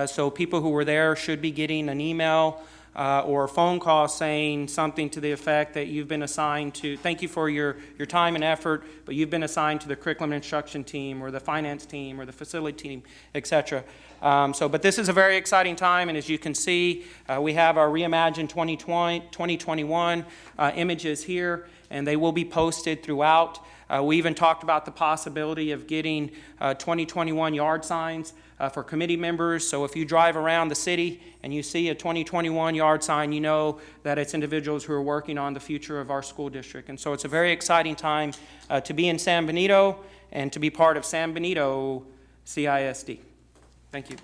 So people who were there should be getting an email or a phone call saying something to the effect that you've been assigned to, thank you for your time and effort, but you've been assigned to the curriculum and instruction team or the finance team or the facility team, etc. But this is a very exciting time, and as you can see, we have our Reimagine 2021 images here, and they will be posted throughout. We even talked about the possibility of getting 2021 yard signs for committee members. So if you drive around the city and you see a 2021 yard sign, you know that it's individuals who are working on the future of our school district. And so it's a very exciting time to be in San Benito and to be part of San Benito CISD. Thank you.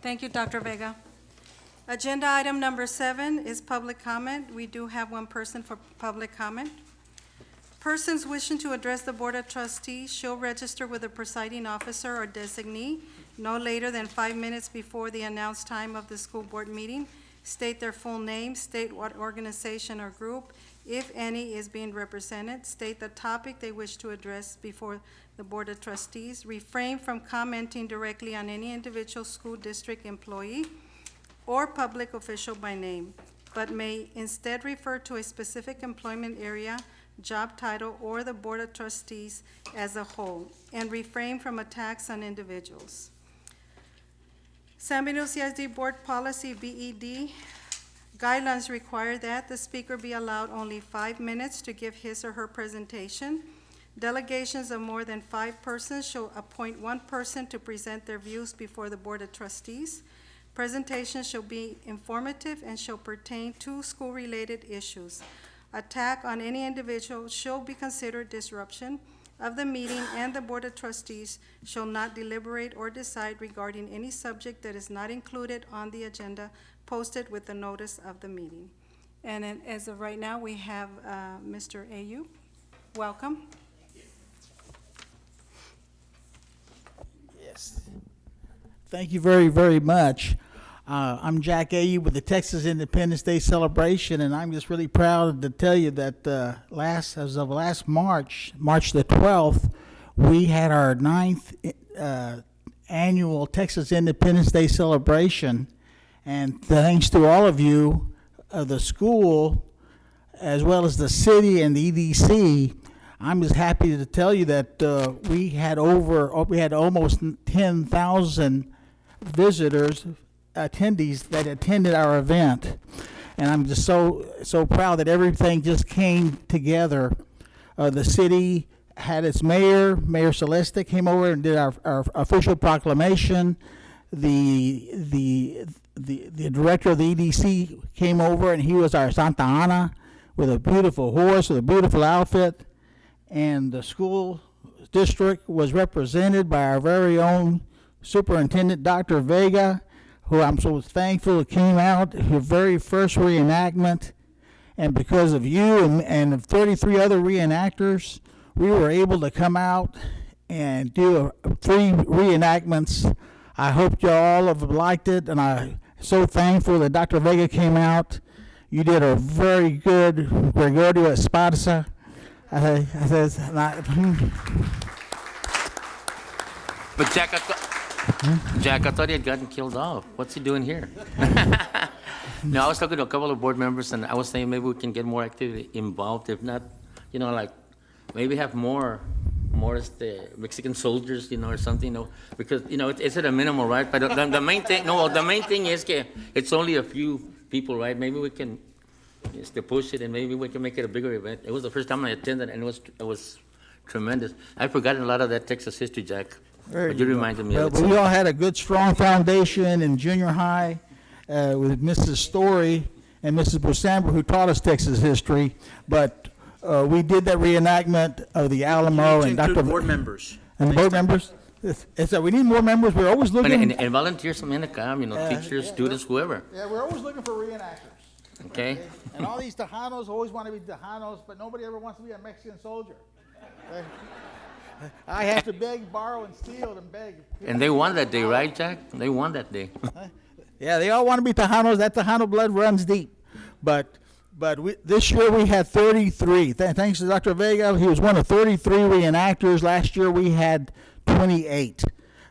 Thank you, Dr. Vega. Agenda item number 7 is public comment. We do have one person for public comment. Persons wishing to address the Board of Trustees shall register with the presiding officer or designee no later than 5 minutes before the announced time of the school board meeting. State their full name, state what organization or group, if any, is being represented. State the topic they wish to address before the Board of Trustees. Refrain from commenting directly on any individual school district employee or public official by name, but may instead refer to a specific employment area, job title, or the Board of Trustees as a whole, and refrain from attacks on individuals. San Benito CISD Board Policy BED guidelines require that the speaker be allowed only 5 minutes to give his or her presentation. Delegations of more than 5 persons shall appoint 1 person to present their views before the Board of Trustees. Presentations shall be informative and shall pertain to school-related issues. Attack on any individual shall be considered disruption of the meeting, and the Board of Trustees shall not deliberate or decide regarding any subject that is not included on the agenda posted with the notice of the meeting. And as of right now, we have Mr. Ayub. Welcome. Yes. Thank you very, very much. I'm Jack Ayub with the Texas Independence Day celebration, and I'm just really proud to tell you that as of last March the 12th, we had our 9th annual Texas Independence Day celebration. And thanks to all of you, the school, as well as the city and the EDC, I'm just happy to tell you that we had almost 10,000 visitors, attendees that attended our event. And I'm just so proud that everything just came together. The city had its Mayor Celeste came over and did our official proclamation. The director of the EDC came over, and he was our Santa Ana with a beautiful horse, with a beautiful outfit. And the school district was represented by our very own Superintendent Dr. Vega, who I'm so thankful came out, her very first reenactment. And because of you and 33 other reenactors, we were able to come out and do 3 reenactments. I hope you all have liked it, and I'm so thankful that Dr. Vega came out. You did a very good Gregorio Esparza. But Jack, I thought he had gotten killed off. What's he doing here? No, I was talking to a couple of board members, and I was saying maybe we can get more activity involved. If not, like maybe have more the Mexican soldiers, or something, because it's at a minimum, right? But the main thing is it's only a few people, right? Maybe we can push it, and maybe we can make it a bigger event. It was the first time I attended, and it was tremendous. I've forgotten a lot of that Texas history, Jack. But you reminded me of it. We all had a good, strong foundation in junior high with Mrs. Story and Mrs. Busamber, who taught us Texas history. But we did that reenactment of the Alamo and Dr. board members. And the board members. So we need more members. We're always looking. And volunteers from NECAM, teachers, students, whoever. Yeah, we're always looking for reenactors. Okay. And all these Tejanos always want to be Tejanos, but nobody ever wants to be a Mexican soldier. I have to beg, borrow, and steal and beg. And they won that day, right, Jack? They won that day. Yeah, they all want to be Tejanos. That Tejano blood runs deep. But this year we had 33. Thanks to Dr. Vega, he was one of 33 reenactors. Last year we had 28.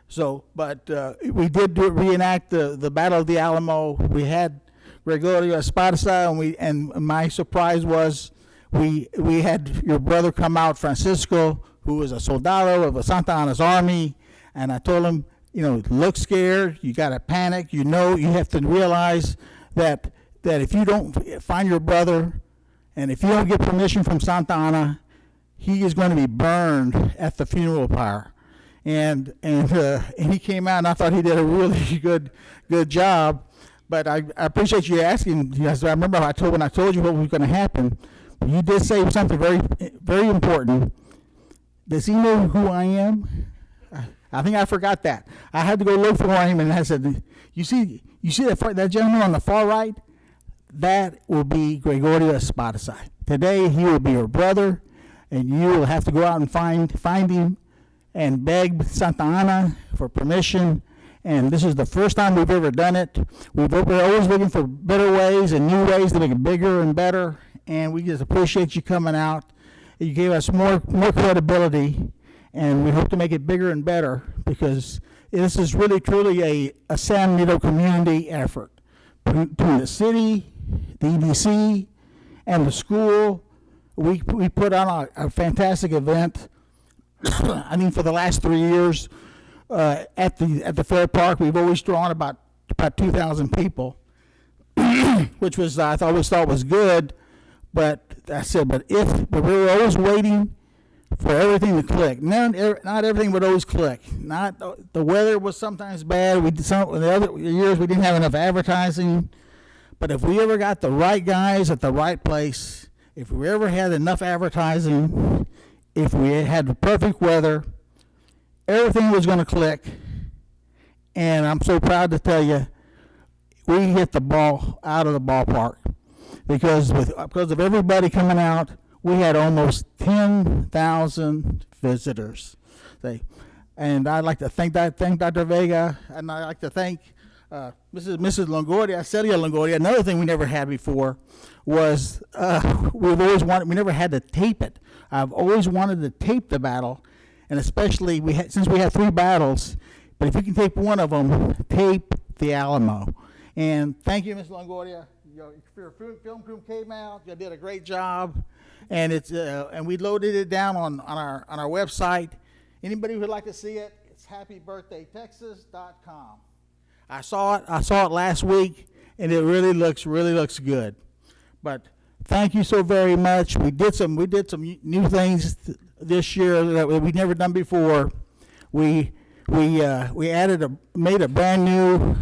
So, but we did reenact the Battle of the Alamo. We had Gregorio Esparza, and my surprise was we had your brother come out, Francisco, who was a soldado of a Santa Ana's army, and I told him, look scared, you got to panic, you have to realize that if you don't find your brother, and if you don't get permission from Santa Ana, he is going to be burned at the funeral pyre. And he came out, and I thought he did a really good job. But I appreciate you asking. Yes, I remember when I told you what was going to happen. You did say something very, very important. Does he know who I am? I think I forgot that. I had to go look for him, and I said, you see that gentleman on the far right? That will be Gregorio Esparza. Today, he will be your brother, and you will have to go out and find him and beg Santa Ana for permission. And this is the first time we've ever done it. We're always looking for better ways and new ways to make it bigger and better. And we just appreciate you coming out. You gave us more credibility, and we hope to make it bigger and better, because this is really truly a San Benito community effort between the city, the EDC, and the school. We put on a fantastic event. I mean, for the last 3 years at the Fair Park, we've always drawn about 2,000 people, which was I always thought was good. But I said, but we were always waiting for everything to click. Not everything would always click. Not the weather was sometimes bad. The other years we didn't have enough advertising. But if we ever got the right guys at the right place, if we ever had enough advertising, if we had the perfect weather, everything was going to click. And I'm so proud to tell you, we hit the ball out of the ballpark. Because of everybody coming out, we had almost 10,000 visitors. And I'd like to thank Dr. Vega, and I'd like to thank Mrs. Longoria, Celia Longoria. Another thing we never had before was we never had to tape it. I've always wanted to tape the battle, and especially since we had 3 battles. But if you can tape one of them, tape the Alamo. And thank you, Ms. Longoria. Your film crew came out. You did a great job, and and we loaded it down on our website. Anybody who would like to see it, it's happybirthdaytexas.com. I saw it last week, and it really looks good. But thank you so very much. We did some new things this year that we've never done before. We made a brand new,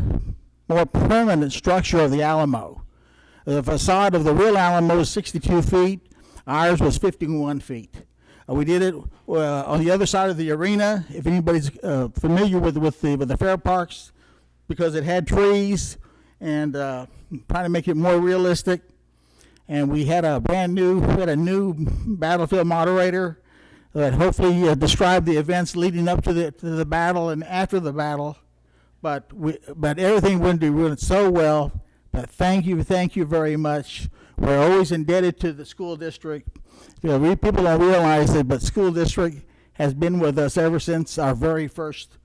more permanent structure of the Alamo. The facade of the real Alamo is 62 feet. Ours was 51 feet. We did it on the other side of the arena. If anybody's familiar with the Fair Parks, because it had trees, and trying to make it more realistic. And we had a new battlefield moderator that hopefully described the events leading up to the battle and after the battle. But everything went so well. But thank you very much. We're always indebted to the school district. People don't realize it, but school district has been with us ever since our very first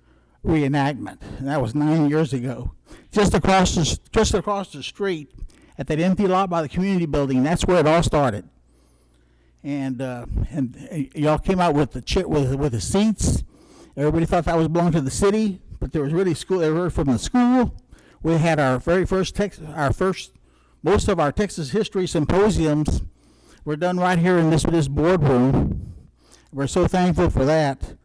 reenactment, and that was 9 years ago. Just across the street, at that empty lot by the community building, that's where it all started. And y'all came out with the seats. Everybody thought that was belonged to the city, but there was really school. They were from the school. We had our very first most of our Texas history symposiums were done right here in this boardroom. We're so thankful for that.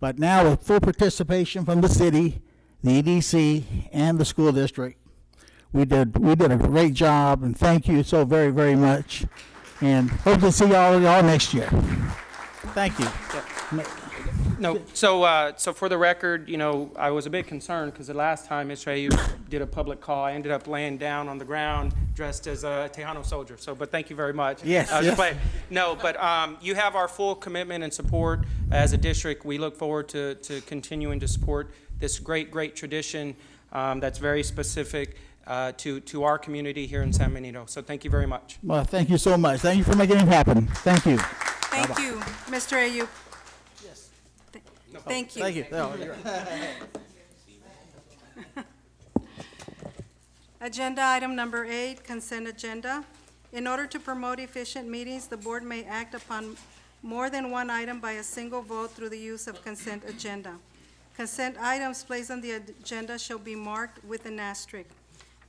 But now with full participation from the city, the EDC, and the school district, we did a great job, and thank you so very, very much. And hope to see y'all next year. Thank you. No, so for the record, I was a bit concerned because the last time Mr. Ayu did a public call, I ended up laying down on the ground dressed as a Tejano soldier. But thank you very much. Yes. No, but you have our full commitment and support as a district. We look forward to continuing to support this great tradition that's very specific to our community here in San Benito. So thank you very much. Well, thank you so much. Thank you for making it happen. Thank you. Thank you, Mr. Ayub. Yes. Thank you. Thank you. No, you're right. Agenda item number 8, consent agenda. In order to promote efficient meetings, the board may act upon more than one item by a single vote through the use of consent agenda. Consent items placed on the agenda shall be marked with an asterisk.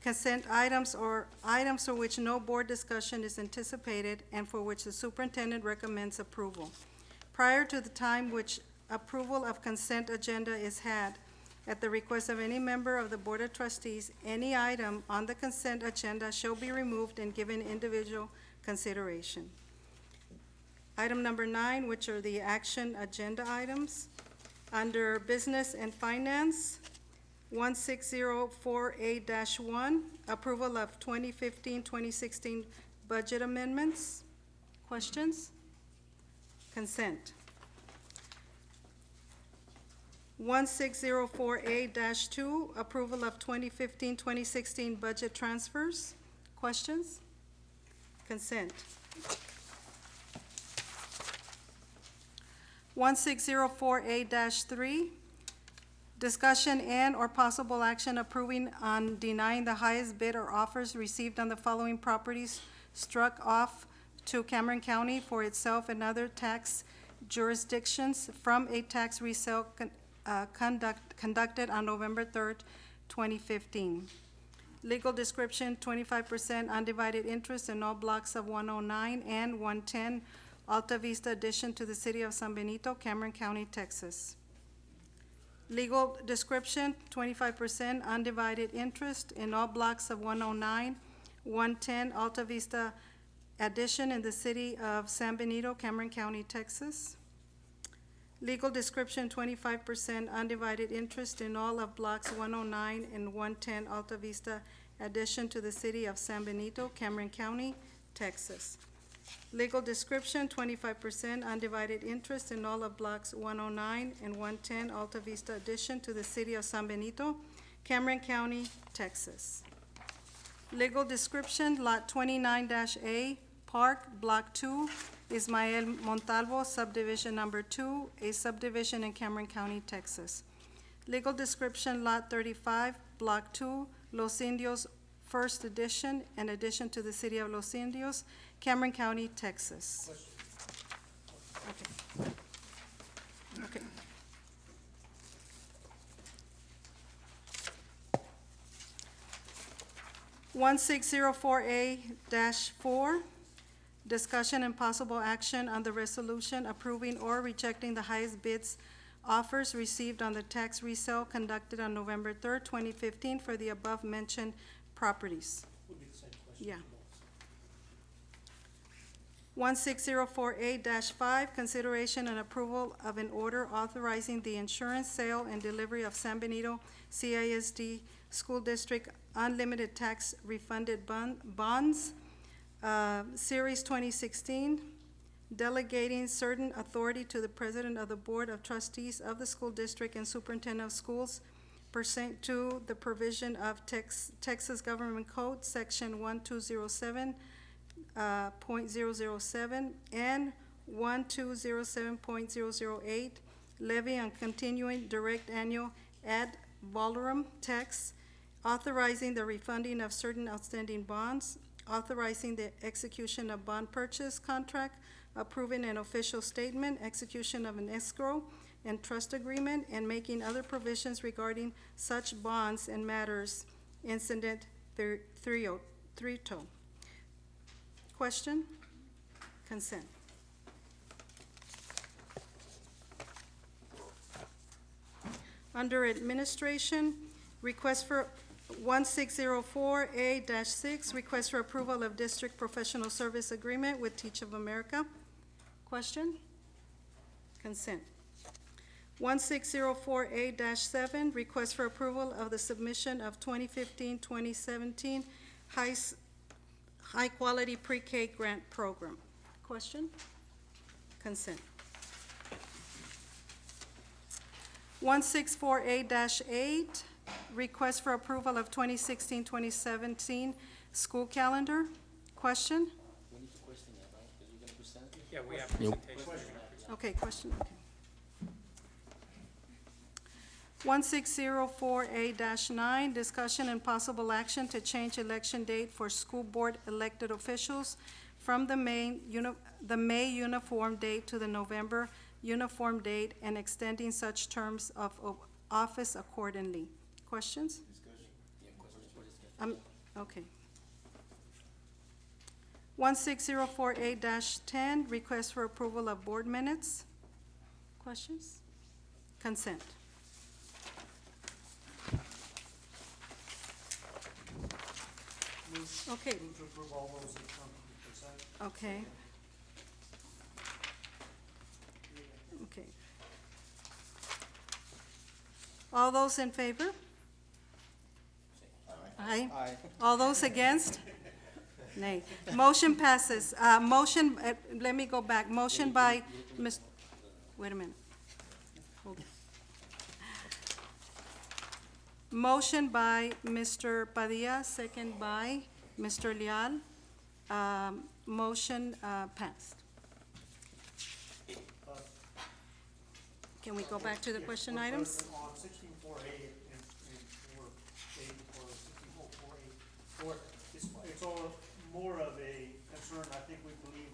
Consent items or items for which no board discussion is anticipated and for which the superintendent recommends approval. Prior to the time which approval of consent agenda is had, at the request of any member of the Board of Trustees, any item on the consent agenda shall be removed and given individual consideration. Item number 9, which are the action agenda items. Under Business and Finance, 16048-1, approval of 2015-2016 budget amendments. Questions? Consent. 16048-2, approval of 2015-2016 budget transfers. Questions? Consent. 16048-3, discussion and/or possible action approving on denying the highest bid or offers received on the following properties struck off to Cameron County for itself and other tax jurisdictions from a tax resale conducted on November 3rd, 2015. Legal description, 25% undivided interest in all blocks of 109 and 110 Alta Vista addition to the city of San Benito, Cameron County, Texas. Legal description, 25% undivided interest in all blocks of 109, 110 Alta Vista addition in the city of San Benito, Cameron County, Texas. Legal description, 25% undivided interest in all of blocks 109 and 110 Alta Vista addition to the city of San Benito, Cameron County, Texas. Legal description, 25% undivided interest in all of blocks 109 and 110 Alta Vista addition to the city of San Benito, Cameron County, Texas. Legal description, Lot 29-A, Park, Block 2, Ismael Montalvo, Subdivision Number 2, a subdivision in Cameron County, Texas. Legal description, Lot 35, Block 2, Los Indios, First Edition, in addition to the city of Los Indios, Cameron County, Texas. Okay. 1604A-4, discussion and possible action on the resolution approving or rejecting the highest bids offers received on the tax resale conducted on November 3rd, 2015 for the above-mentioned properties. Yeah. 1604A-5, consideration and approval of an order authorizing the insurance, sale, and delivery of San Benito CISD School District Unlimited Tax Refunded Bonds, Series 2016, delegating certain authority to the President of the Board of Trustees of the School District and Superintendent of Schools pursuant to the provision of Texas Government Code, Section 1207.007 and 1207.008, levy on continuing direct annual ad valorem tax, authorizing the refunding of certain outstanding bonds, authorizing the execution of bond purchase contract, approving an official statement, execution of an escrow and trust agreement, and making other provisions regarding such bonds and matters incident 302. Question? Consent. Under administration, request for 1604A-6, request for approval of district professional service agreement with Teach of America. Question? Consent. 1604A-7, request for approval of the submission of 2015-2017 high-quality pre-K grant program. Question? Consent. 164A-8, request for approval of 2016-2017 school calendar. Question? Yeah, we have Nope. presentation. Okay, question, okay. 1604A-9, discussion and possible action to change election date for school board elected officials from the May uniform date to the November uniform date and extending such terms of office accordingly. Questions? Okay. 1604A-10, request for approval of board minutes. Questions? Consent. Okay. Okay. All those in favor? Aye. All those against? Nay. Motion passes. Let me go back. Motion by Ms., wait a minute. Hold on. Motion by Mr. Padilla, second by Mr. Leal. Motion passed. Can we go back to the question items? On 16.4A and 4A or 16.4A, it's all more of a concern. I think we believe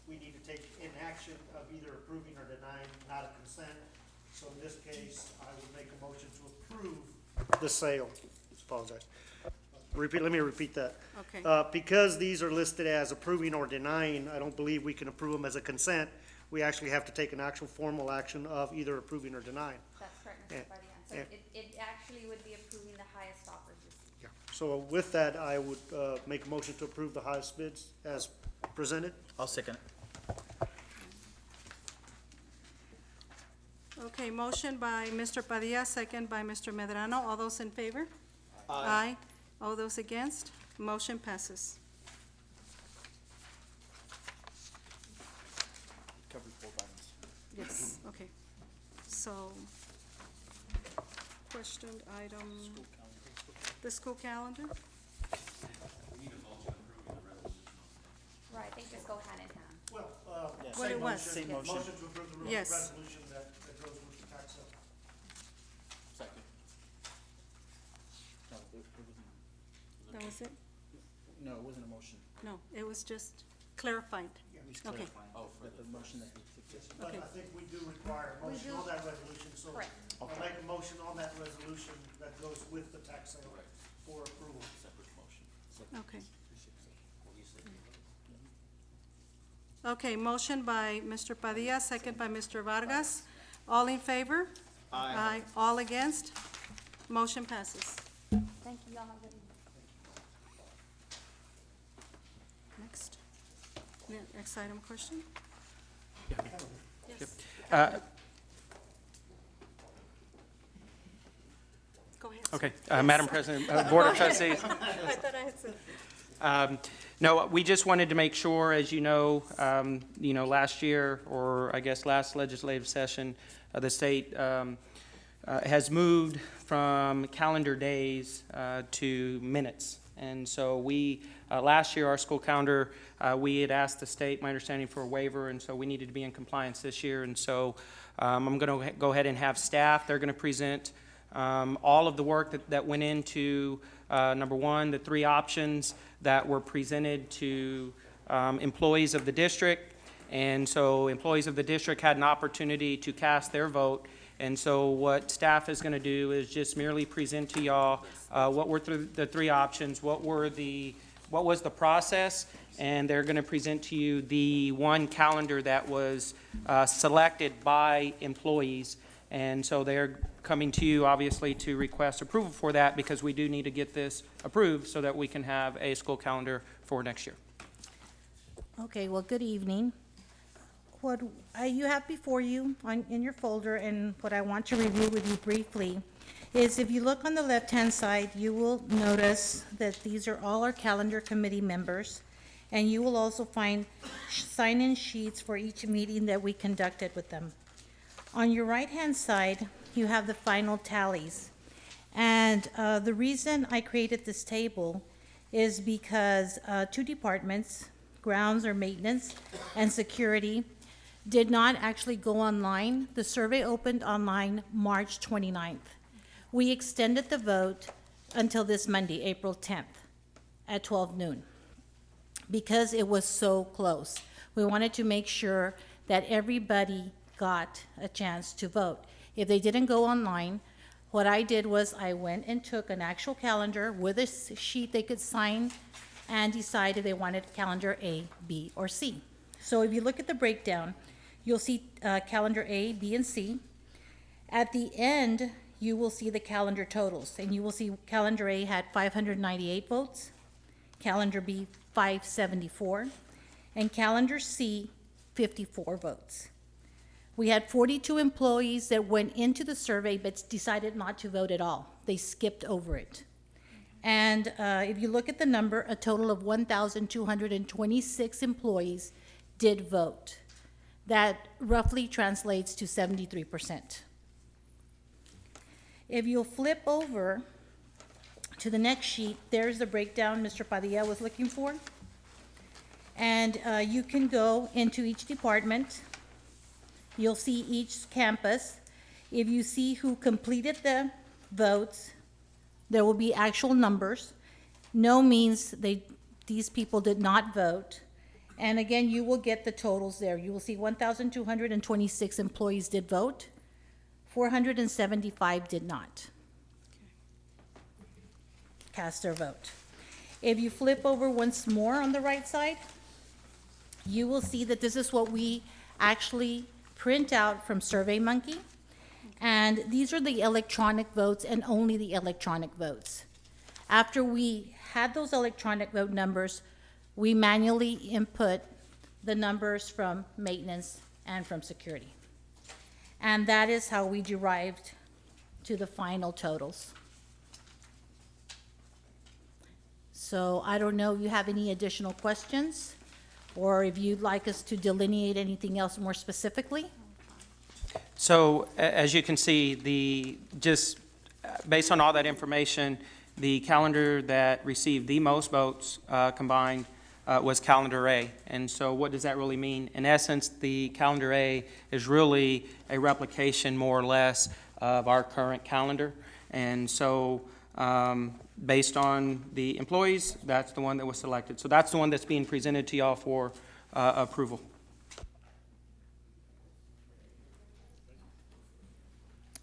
we need to take an action of either approving or denying, not a consent. So in this case, I would make a motion to approve the sale. Apologize. Let me repeat that. Okay. Because these are listed as approving or denying, I don't believe we can approve them as a consent. We actually have to take an actual formal action of either approving or denying. That's correct, Yeah. Mr. Padilla. So Yeah. it actually would be approving the highest offers received. Yeah. So with that, I would make a motion to approve the highest bids as presented. I'll second it. Okay, motion by Mr. Padilla, second by Mr. Medrano. All those in favor? Aye. All those against? Motion passes. Covered both items. Yes, okay. So, question item, the school calendar? Right, they just go hand in hand. Well, What it was. Same motion. motion to approve the Yes. resolution that goes with the tax sale. Second. That was it? No, it wasn't a motion. No, it was just clarified. He's Okay. clarifying that the motion that he suggested. But Okay. I think we do require a motion on that resolution, so Correct. I'll make a motion on that resolution that goes with the tax sale for approval. Okay. Okay, motion by Mr. Padilla, second by Mr. Vargas. All in favor? Aye. All against? Motion passes. Thank you, y'all have a good evening. Next. Next item, question? Yes. Go ahead. sir. Okay, Madam President, Board of Trustees. I thought I had said. No, we just wanted to make sure, as you know, last year, or I guess last legislative session, the state has moved from calendar days to minutes. And so we, last year, our school calendar, we had asked the state, my understanding, for a waiver, and so we needed to be in compliance this year. And so I'm going to go ahead and have staff, they're going to present all of the work that went into, number one, the three options that were presented to employees of the district. And so employees of the district had an opportunity to cast their vote. And so what staff is going to do is just merely present to y'all what were the three options, what was the process, and they're going to present to you the one calendar that was selected by employees. And so they're coming to you, obviously, to request approval for that, because we do need to get this approved so that we can have a school calendar for next year. Okay, well, good evening. What you have before you in your folder, and what I want to review with you briefly, is if you look on the left-hand side, you will notice that these are all our calendar committee members, and you will also find sign-in sheets for each meeting that we conducted with them. On your right-hand side, you have the final tallies. And the reason I created this table is because two departments, grounds or maintenance and security, did not actually go online. The survey opened online March 29th. We extended the vote until this Monday, April 10th, at 12 noon, because it was so close. We wanted to make sure that everybody got a chance to vote. If they didn't go online, what I did was I went and took an actual calendar with a sheet they could sign and decide if they wanted calendar A, B, or C. So if you look at the breakdown, you'll see calendar A, B, and C. At the end, you will see the calendar totals, and you will see calendar A had 598 votes, calendar B 574, and calendar C 54 votes. We had 42 employees that went into the survey but decided not to vote at all. They skipped over it. And if you look at the number, a total of 1,226 employees did vote. That roughly translates to 73%. If you'll flip over to the next sheet, there's the breakdown Mr. Padilla was looking for. And you can go into each department. You'll see each campus. If you see who completed the votes, there will be actual numbers. No means these people did not vote. And again, you will get the totals there. You will see 1,226 employees did vote, 475 did not cast their vote. If you flip over once more on the right side, you will see that this is what we actually print out from SurveyMonkey. And these are the electronic votes and only the electronic votes. After we had those electronic vote numbers, we manually input the numbers from maintenance and from security. And that is how we derived to the final totals. So I don't know if you have any additional questions or if you'd like us to delineate anything else more specifically. So as you can see, just based on all that information, the calendar that received the most votes combined was calendar A. And so what does that really mean? In essence, the calendar A is really a replication, more or less, of our current calendar. And so based on the employees, that's the one that was selected. So that's the one that's being presented to y'all for approval.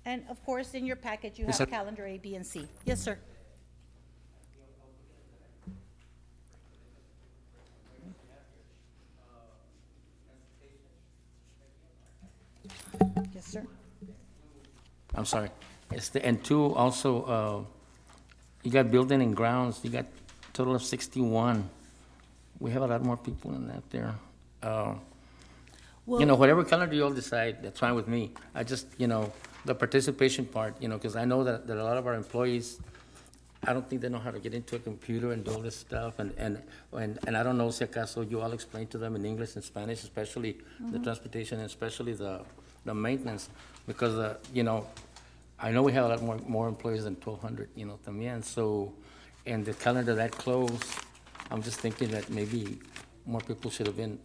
And of course, in your package, you Yes, have sir. calendar A, B, and C. Yes, sir. Yes, sir. I'm sorry. And two, also, you got building and grounds, you got total of 61. We have a lot more people than that there. You know, whatever calendar you all decide, that's fine with me. I just, the participation part, because I know that a lot of our employees, I don't think they know how to get into a computer and do all this stuff, and I don't know, si acaso you all explain to them in English and Spanish, especially the transportation and especially the maintenance, because, I know we have a lot more employees than 1,200, también, so, and the calendar that close, I'm just thinking that maybe more people should have been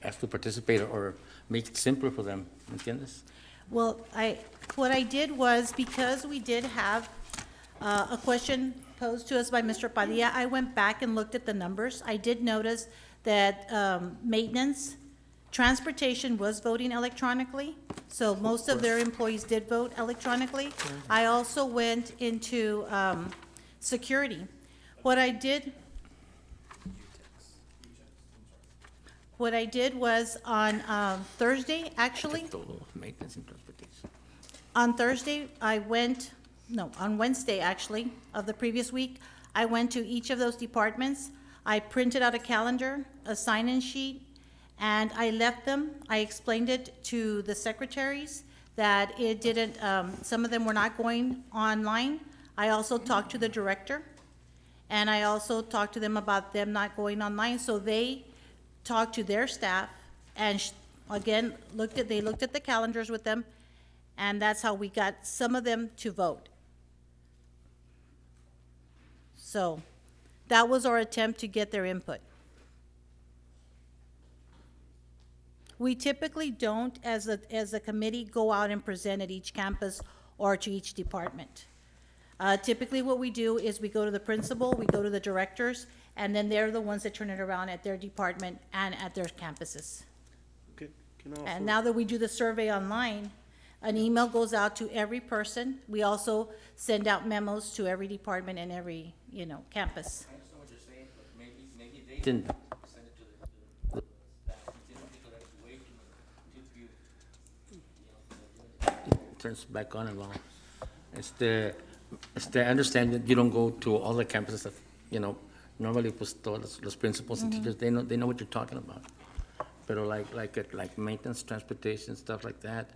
asked to participate or make it simpler for them, ¿entiendes? Well, what I did was, because we did have a question posed to us by Mr. Padilla, I went back and looked at the numbers. I did notice that maintenance, transportation was voting electronically, so most of their employees did vote electronically. I also went into security. What I did was on Thursday, actually, Total maintenance and transportation. on Thursday, on Wednesday, actually, of the previous week, I went to each of those departments. I printed out a calendar, a sign-in sheet, and I left them. I explained it to the secretaries that it didn't, some of them were not going online. I also talked to the director, and I also talked to them about them not going online, so they talked to their staff, and again, they looked at the calendars with them, and that's how we got some of them to vote. So that was our attempt to get their input. We typically don't, as a committee, go out and present at each campus or to each department. Typically, what we do is we go to the principal, we go to the directors, and then they're the ones that turn it around at their department and at their campuses. And now that we do the survey online, an email goes out to every person. We also send out memos to every department and every, campus. I understand what you're saying, but maybe they didn't send it to the staff. It turns back on and on. I understand that you don't go to all the campuses that, normally pues todos los principals and teachers, they know what you're talking about. Pero like maintenance, transportation, stuff like that,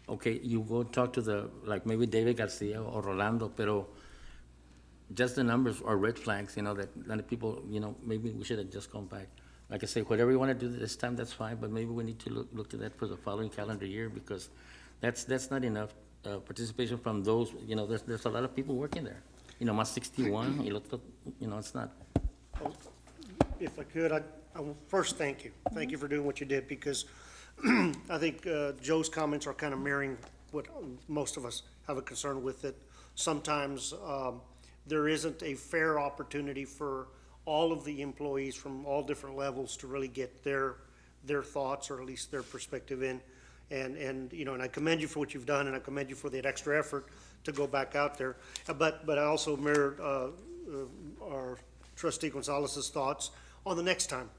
okay, you go talk to like maybe David Garcia or Rolando, pero just the numbers are red flags, that a lot of people, maybe we should have just gone back. Like I say, whatever you want to do this time, that's fine, but maybe we need to look at that for the following calendar year, because that's not enough participation from those, there's a lot of people working there. Mas 61, it's not. If I could, I will first thank you. Thank you for doing what you did, because I think Joe's comments are kind of mirroring what most of us have a concern with, that sometimes there isn't a fair opportunity for all of the employees from all different levels to really get their thoughts, or at least their perspective in. And I commend you for what you've done, and I commend you for that extra effort to go back out there. But I also mirrored our trustee Gonzalez's thoughts on the next time.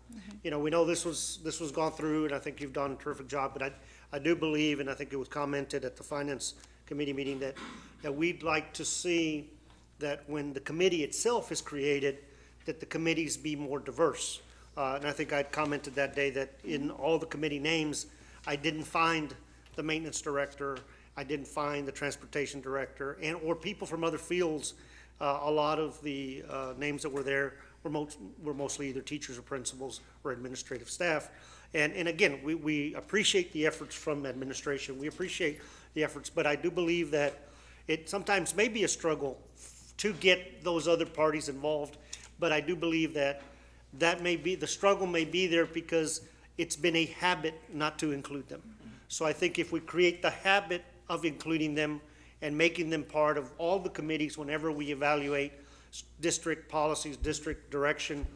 We know this was gone through, and I think you've done a terrific job, but I do believe, and I think it was commented at the Finance Committee meeting, that we'd like to see that when the committee itself is created, that the committees be more diverse. And I think I'd commented that day that in all the committee names, I didn't find the maintenance director, I didn't find the transportation director, or people from other fields. A lot of the names that were there were mostly either teachers or principals or administrative staff. And again, we appreciate the efforts from administration. We appreciate the efforts, but I do believe that it sometimes may be a struggle to get those other parties involved. But I do believe that the struggle may be there because it's been a habit not to include them. So I think if we create the habit of including them and making them part of all the committees whenever we evaluate district policies, district direction,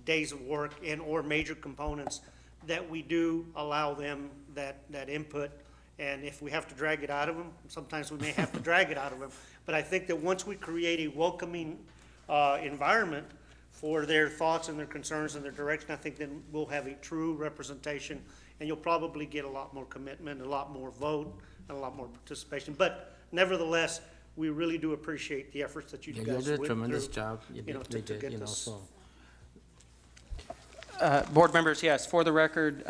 days of work, or major components, that we do allow them that input. And if we have to drag it out of them, sometimes we may have to drag it out of them. But I think that once we create a welcoming environment for their thoughts and their concerns and their direction, I think then we'll have a true representation, and you'll probably get a lot more commitment, a lot more vote, and a lot more participation. But nevertheless, we really do appreciate the efforts that you Yeah, guys you did a went tremendous through, job. to They did, get this. so. Board members, yes, for the record,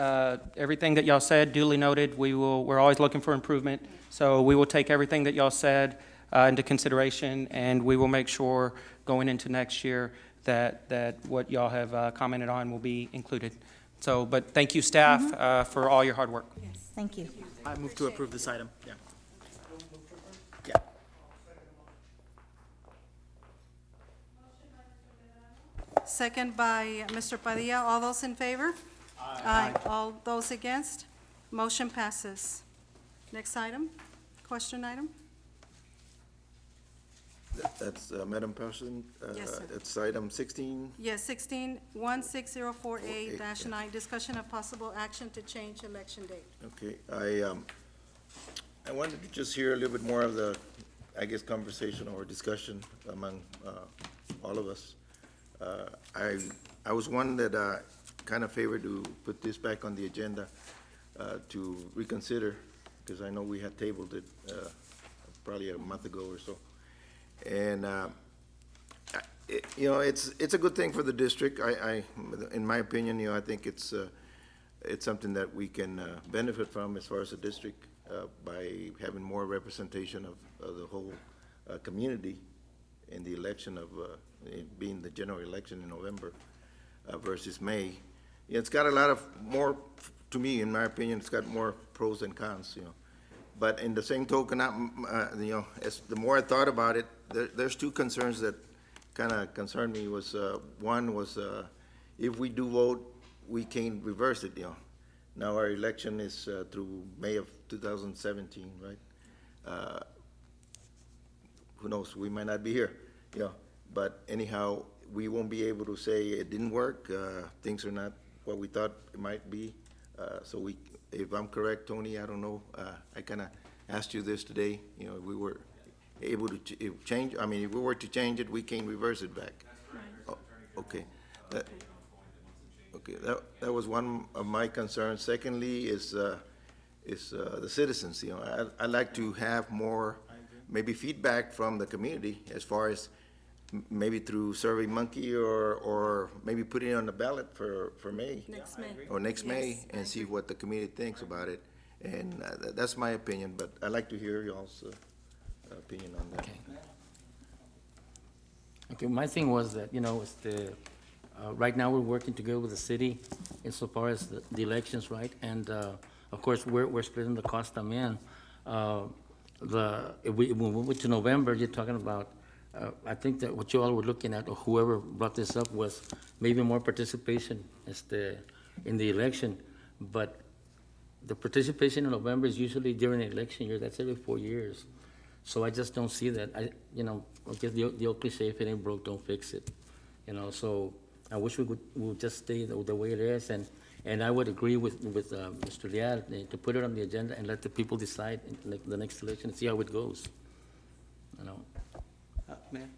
everything that y'all said duly noted. We're always looking for improvement, so we will take everything that y'all said into consideration, and we will make sure going into next year that what y'all have commented on will be included. So, but thank you, staff, for all your hard work. Thank you. I move to approve this item. Yeah. Second by Mr. Padilla. All those in favor? Aye. All those against? Motion passes. Next item, question item? That's, Madam President, Yes, sir. it's item 16. Yes, 16-16048-9, discussion of possible action to change election date. Okay, I wanted to just hear a little bit more of the, I guess, conversation or discussion among all of us. I was one that kind of favored to put this back on the agenda to reconsider, because I know we had tabled it probably a month ago or so. And, it's a good thing for the district. In my opinion, I think it's something that we can benefit from as far as the district by having more representation of the whole community in the election of, it being the general election in November versus May. It's got a lot of more, to me, in my opinion, it's got more pros than cons, But in the same token, as the more I thought about it, there's two concerns that kind of concerned me. One was if we do vote, we can't reverse it. Now our election is through May of 2017, right? Who knows? We might not be here. But anyhow, we won't be able to say it didn't work. Things are not what we thought it might be. So if I'm correct, Tony, I don't know, I kind of asked you this today, if we were able to change, if we were to change it, we can't reverse it back. Oh, okay. Okay, that was one of my concerns. Secondly is the citizens, I'd like to have more, maybe feedback from the community as far as maybe through Survey Monkey or maybe putting it on the ballot for May. Next May. Or next May, I and see what the community thinks about it. And that's my opinion, but I'd like to hear y'all's opinion on that. Okay, my thing was that, right now, we're working together with the city insofar as the elections, right? And, of course, we're splitting the cost también. If we went to November, you're talking about, I think that what you all were looking at, or whoever brought this up, was maybe more participation in the election. But the participation in November is usually during the election year. That's every 4 years. So I just don't see that. I guess the old cliche, if it ain't broke, don't fix it. So I wish we would just stay the way it is. And I would agree with Mr. Leal to put it on the agenda and let the people decide in the next election and see how it goes. Mayor?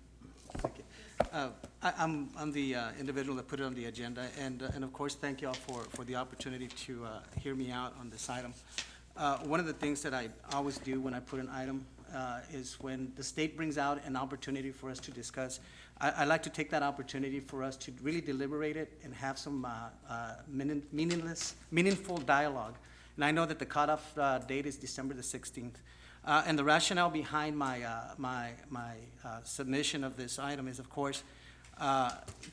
Thank you. I'm the individual that put it on the agenda, and of course, thank you all for the opportunity to hear me out on this item. One of the things that I always do when I put an item is when the state brings out an opportunity for us to discuss, I like to take that opportunity for us to really deliberate it and have some meaningful dialogue. And I know that the cutoff date is December the 16th. And the rationale behind my submission of this item is, of course,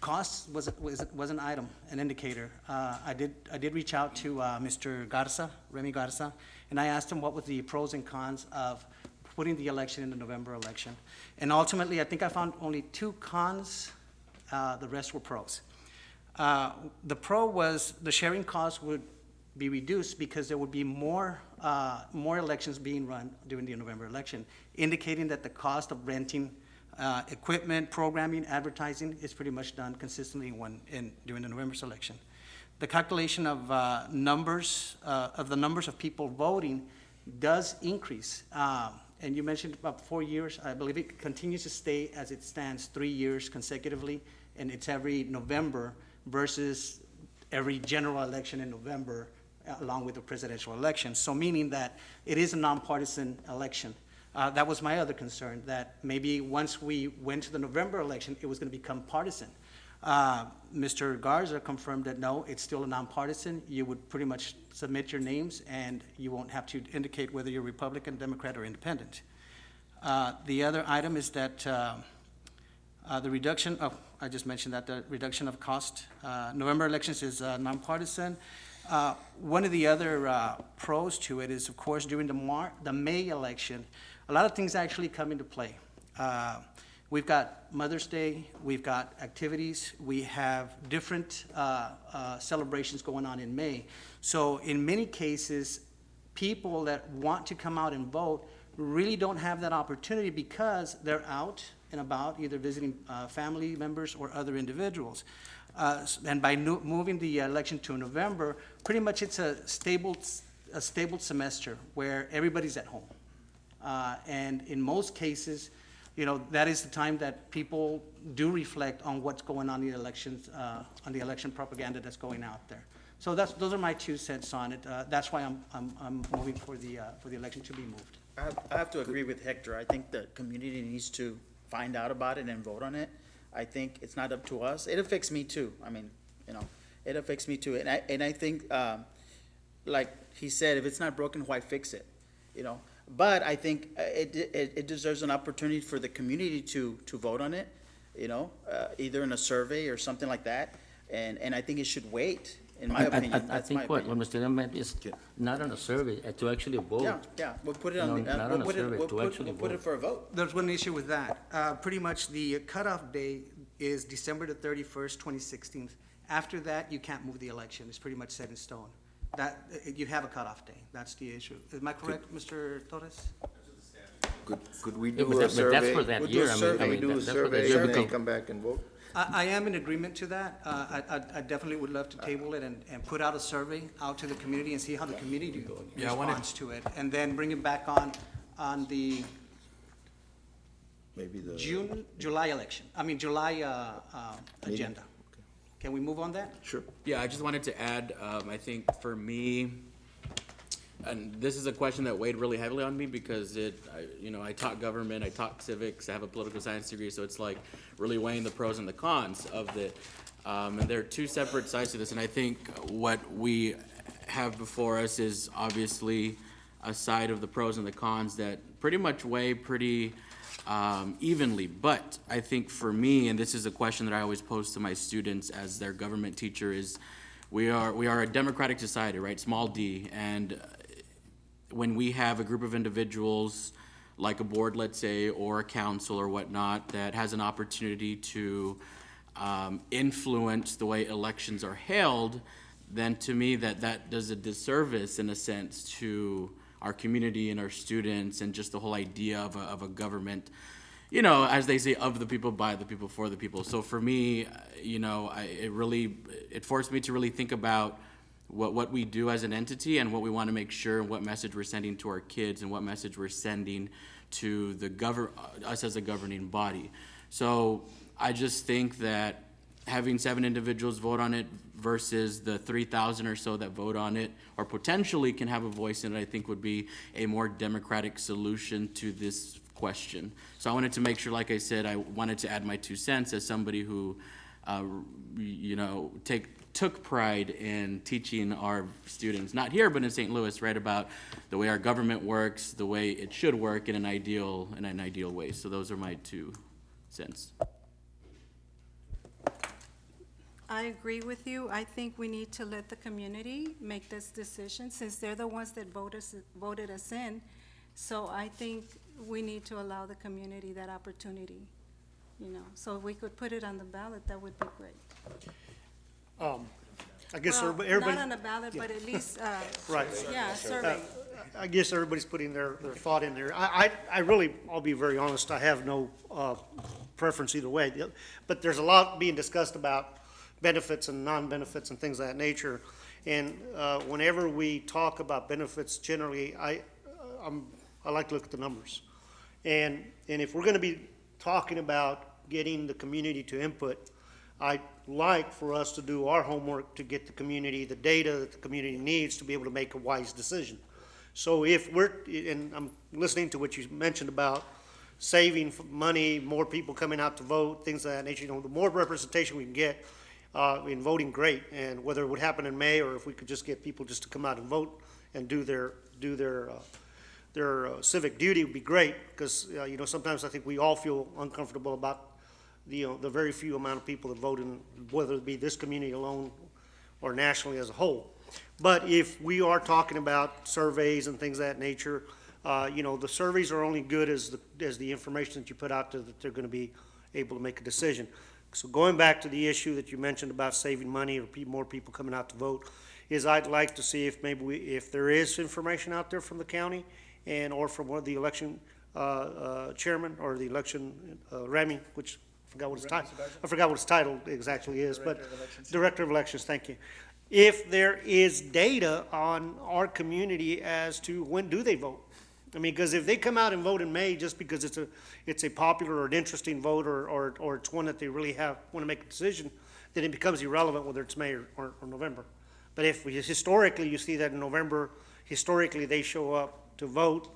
cost was an item, an indicator. I did reach out to Mr. Garza, Remy Garza, and I asked him what was the pros and cons of putting the election in the November election. And ultimately, I think I found only 2 cons, the rest were pros. The pro was the sharing costs would be reduced because there would be more elections being run during the November election, indicating that the cost of renting equipment, programming, advertising is pretty much done consistently during the November election. The calculation of the numbers of people voting does increase. And you mentioned about 4 years. I believe it continues to stay as it stands 3 years consecutively, and it's every November versus every general election in November, along with the presidential election. So meaning that it is a nonpartisan election. That was my other concern, that maybe once we went to the November election, it was going to become partisan. Mr. Garza confirmed that no, it's still a nonpartisan. You would pretty much submit your names, and you won't have to indicate whether you're Republican, Democrat, or Independent. The other item is that the reduction of, I just mentioned that, the reduction of cost. November elections is nonpartisan. One of the other pros to it is, of course, during the May election, a lot of things actually come into play. We've got Mother's Day, we've got activities, we have different celebrations going on in May. So in many cases, people that want to come out and vote really don't have that opportunity because they're out and about, either visiting family members or other individuals. And by moving the election to November, pretty much it's a stable semester where everybody's at home. And in most cases, that is the time that people do reflect on what's going on in the elections, on the election propaganda that's going out there. So those are my 2 cents on it. That's why I'm moving for the election to be moved. I have to agree with Hector. I think the community needs to find out about it and vote on it. I think it's not up to us. It affects me too. I mean, it affects me too. And I think, like he said, if it's not broken, why fix it? But I think it deserves an opportunity for the community to vote on it, either in a survey or something like that. And I think it should wait, in my opinion. I think what Mr. Leal meant is not on a survey, to actually vote. Yeah, we'll put it on not on a survey, to actually put it vote. for a vote. There's one issue with that. Pretty much the cutoff day is December the 31st, 2016. After that, you can't move the election. It's pretty much set in stone. That you have a cutoff day. That's the issue. Am I correct, Mr. Torres? Could we Yeah, do but a that's survey? for that We'll year. do a I survey, mean, do a that's for that survey, year and then because- come back and vote. I am in agreement to that. I definitely would love to table it and put out a survey out to the community and see how the community responds to it. And then bring it back on the Maybe the. July election, July agenda. Can we move on that? Sure. Yeah, I just wanted to add, I think for me, and this is a question that weighed really heavily on me because I taught government, I taught civics, I have a political science degree, so it's like really weighing the pros and the cons of it. And there are two separate sides to this, and I think what we have before us is obviously a side of the pros and the cons that pretty much weigh pretty evenly. But I think for me, and this is a question that I always pose to my students as their government teacher, is we are a democratic society, right? Small d. And when we have a group of individuals, like a board, let's say, or a council or whatnot, that has an opportunity to influence the way elections are held, then to me that does a disservice in a sense to our community and our students and just the whole idea of a government, as they say, of the people, by the people, for the people. So for me, it forced me to really think about what we do as an entity and what we want to make sure and what message we're sending to our kids and what message we're sending to us as a governing body. So I just think that having 7 individuals vote on it versus the 3,000 or so that vote on it or potentially can have a voice in it, I think would be a more democratic solution to this question. So I wanted to make sure, like I said, I wanted to add my 2 cents as somebody who, took pride in teaching our students, not here, but in St. Louis, right, about the way our government works, the way it should work in an ideal way. So those are my 2 cents. I agree with you. I think we need to let the community make this decision since they're the ones that voted us in. So I think we need to allow the community that opportunity, So if we could put it on the ballot, that would be great. I guess Well, everybody. not on the ballot, but at least, Right. yeah, survey. I guess everybody's putting their thought in there. I'll be very honest, I have no preference either way. But there's a lot being discussed about benefits and non-benefits and things of that nature. And whenever we talk about benefits, generally, I like to look at the numbers. And if we're gonna be talking about getting the community to input, I'd like for us to do our homework to get the community the data that the community needs to be able to make a wise decision. So and I'm listening to what you mentioned about saving money, more people coming out to vote, things of that nature, the more representation we can get in voting, great. And whether it would happen in May or if we could just get people just to come out and vote and do their civic duty would be great, because sometimes I think we all feel uncomfortable about the very few amount of people that vote in, whether it be this community alone or nationally as a whole. But if we are talking about surveys and things of that nature, the surveys are only good as the information that you put out there that they're going to be able to make a decision. So going back to the issue that you mentioned about saving money or more people coming out to vote, is I'd like to see if if there is information out there from the county or from one of the election chairman or the election Remy, which I forgot what his title exactly is, but Director of Elections, thank you. If there is data on our community as to when do they vote. I mean, because if they come out and vote in May just because it's a popular or an interesting vote or it's one that they really want to make a decision, then it becomes irrelevant whether it's May or November. But if historically you see that in November, historically they show up to vote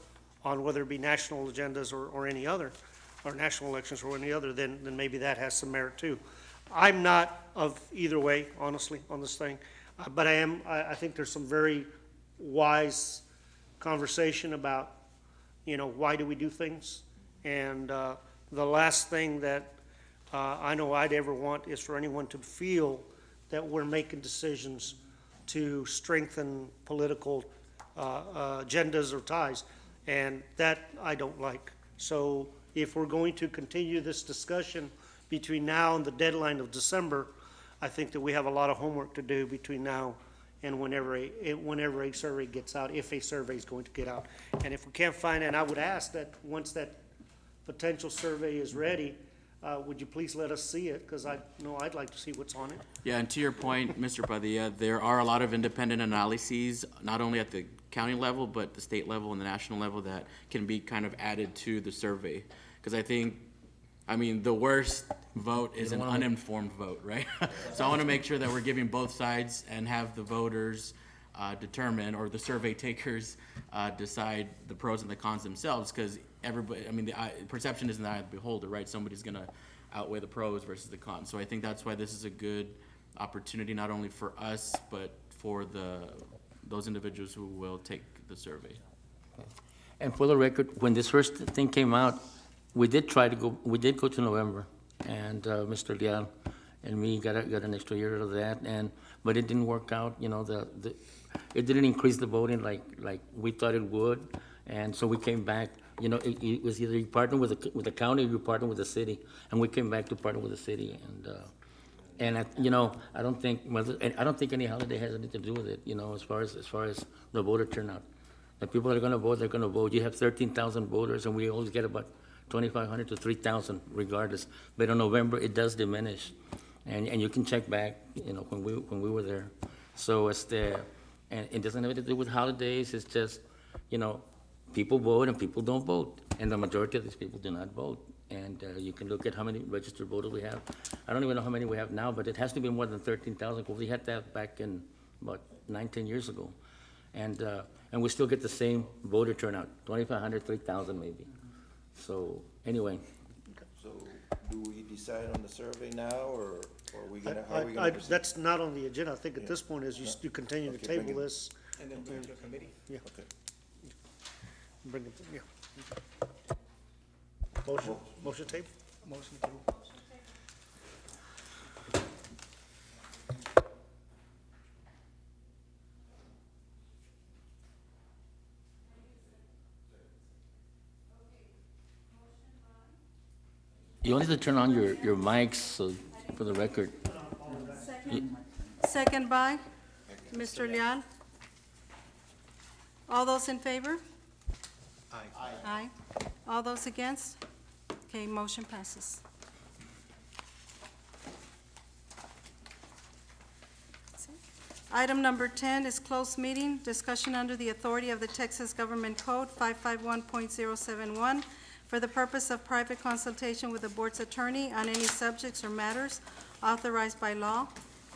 on whether it be national agendas or any other, or national elections or any other, then maybe that has some merit too. I'm not of either way, honestly, on this thing, but I think there's some very wise conversation about, why do we do things? And the last thing that I know I'd ever want is for anyone to feel that we're making decisions to strengthen political agendas or ties, and that I don't like. So if we're going to continue this discussion between now and the deadline of December, I think that we have a lot of homework to do between now and whenever a survey gets out, if a survey is going to get out. And if we can't find it, and I would ask that once that potential survey is ready, would you please let us see it? Because I'd like to see what's on it. Yeah, and to your point, Mr. Padilla, there are a lot of independent analyses, not only at the county level, but the state level and the national level that can be kind of added to the survey. Because the worst vote is an uninformed vote, right? So I want to make sure that we're giving both sides and have the voters determine, or the survey takers decide the pros and the cons themselves, because everybody, I mean, perception is in the eye of the beholder, right? Somebody's gonna outweigh the pros versus the cons. So I think that's why this is a good opportunity, not only for us, but for those individuals who will take the survey. And for the record, when this first thing came out, we did go to November, and Mr. Leal and me got an extra year out of that, but it didn't work out, you know, it didn't increase the voting like we thought it would, and so we came back, you know, it was either you partner with the county or you partner with the city, and we came back to partner with the city, you know, I don't think any holiday has anything to do with it, you know, as far as the voter turnout. The people that are gonna vote, they're gonna vote. You have 13,000 voters, and we always get about 2,500 to 3,000 regardless. But in November, it does diminish, and you can check back, you know, when we were there. So and it doesn't have anything to do with holidays. It's just, you know, people vote and people don't vote, and the majority of these people do not vote. And you can look at how many registered voters we have. I don't even know how many we have now, but it has to be more than 13,000, because we had that back in about 9-10 years ago. And we still get the same voter turnout, 2,500, 3,000 maybe. So, anyway. So, do we decide on the survey now, or are we gonna, how are we gonna proceed? That's not on the agenda. I think at this point is you continue to Okay, bring table it- this. And then bring it to a committee? Yeah. Okay. Bring it, yeah. Motion table? Motion to table. You only have to turn on your mics, so, for the record. Second by Mr. Leal. All those in favor? Aye. Aye. All those against? Okay, motion passes. Item number 10 is closed meeting, discussion under the authority of the Texas Government Code 551.071 for the purpose of private consultation with the board's attorney on any subjects or matters authorized by law.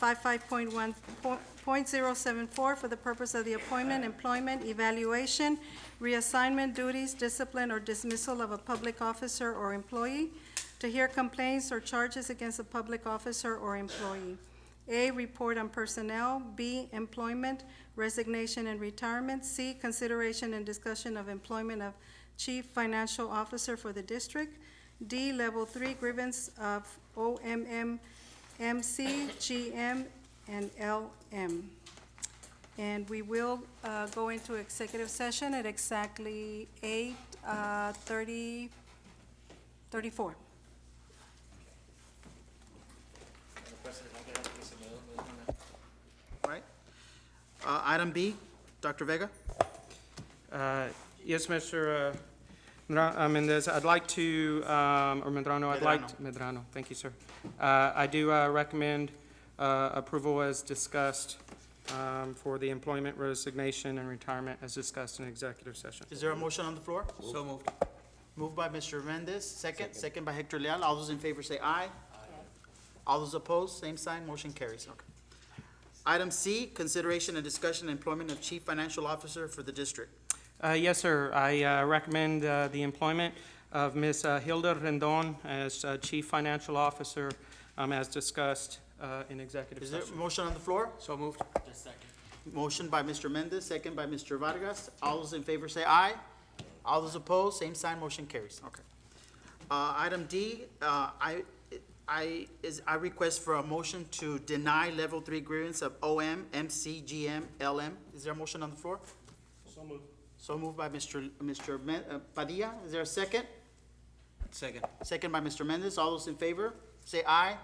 55.1.074 for the purpose of the appointment, employment, evaluation, reassignment, duties, discipline, or dismissal of a public officer or employee, to hear complaints or charges against a public officer or employee. A, report on personnel. B, employment, resignation, and retirement. C, consideration and discussion of employment of chief financial officer for the district. D, level 3 grievance of OMM, MC, GM, and LM. And we will go into executive session at exactly 8:34. All right. Item B, Dr. Vega? Yes, Mr. Mendez, I'd like to, or Medrano, Medrano, thank you, sir. I do recommend approval as discussed for the employment, resignation, and retirement as discussed in executive session. Is there a motion on the floor? So moved. Moved by Mr. Mendez, second by Hector Leal. All those in favor say aye. All those opposed, same sign, motion carries. Okay. Item C, consideration and discussion employment of chief financial officer for the district. Yes, sir. I recommend the employment of Ms. Hilda Rendon as Chief Financial Officer as discussed in executive Is there a session. motion on the floor? So moved. Motion by Mr. Mendez, second by Mr. Vargas. All those in favor say aye. All those opposed, same sign, motion carries. Okay. Item D, I request for a motion to deny level 3 grievance of OM, MC, GM, LM. Is there a motion on the floor? So moved. So moved by Mr. Padilla. Is there a second? Second. Second by Mr. Mendez. All those in favor, say aye.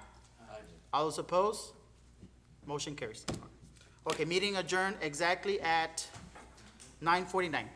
All those opposed? Motion carries. Okay, meeting adjourned exactly at 9:49.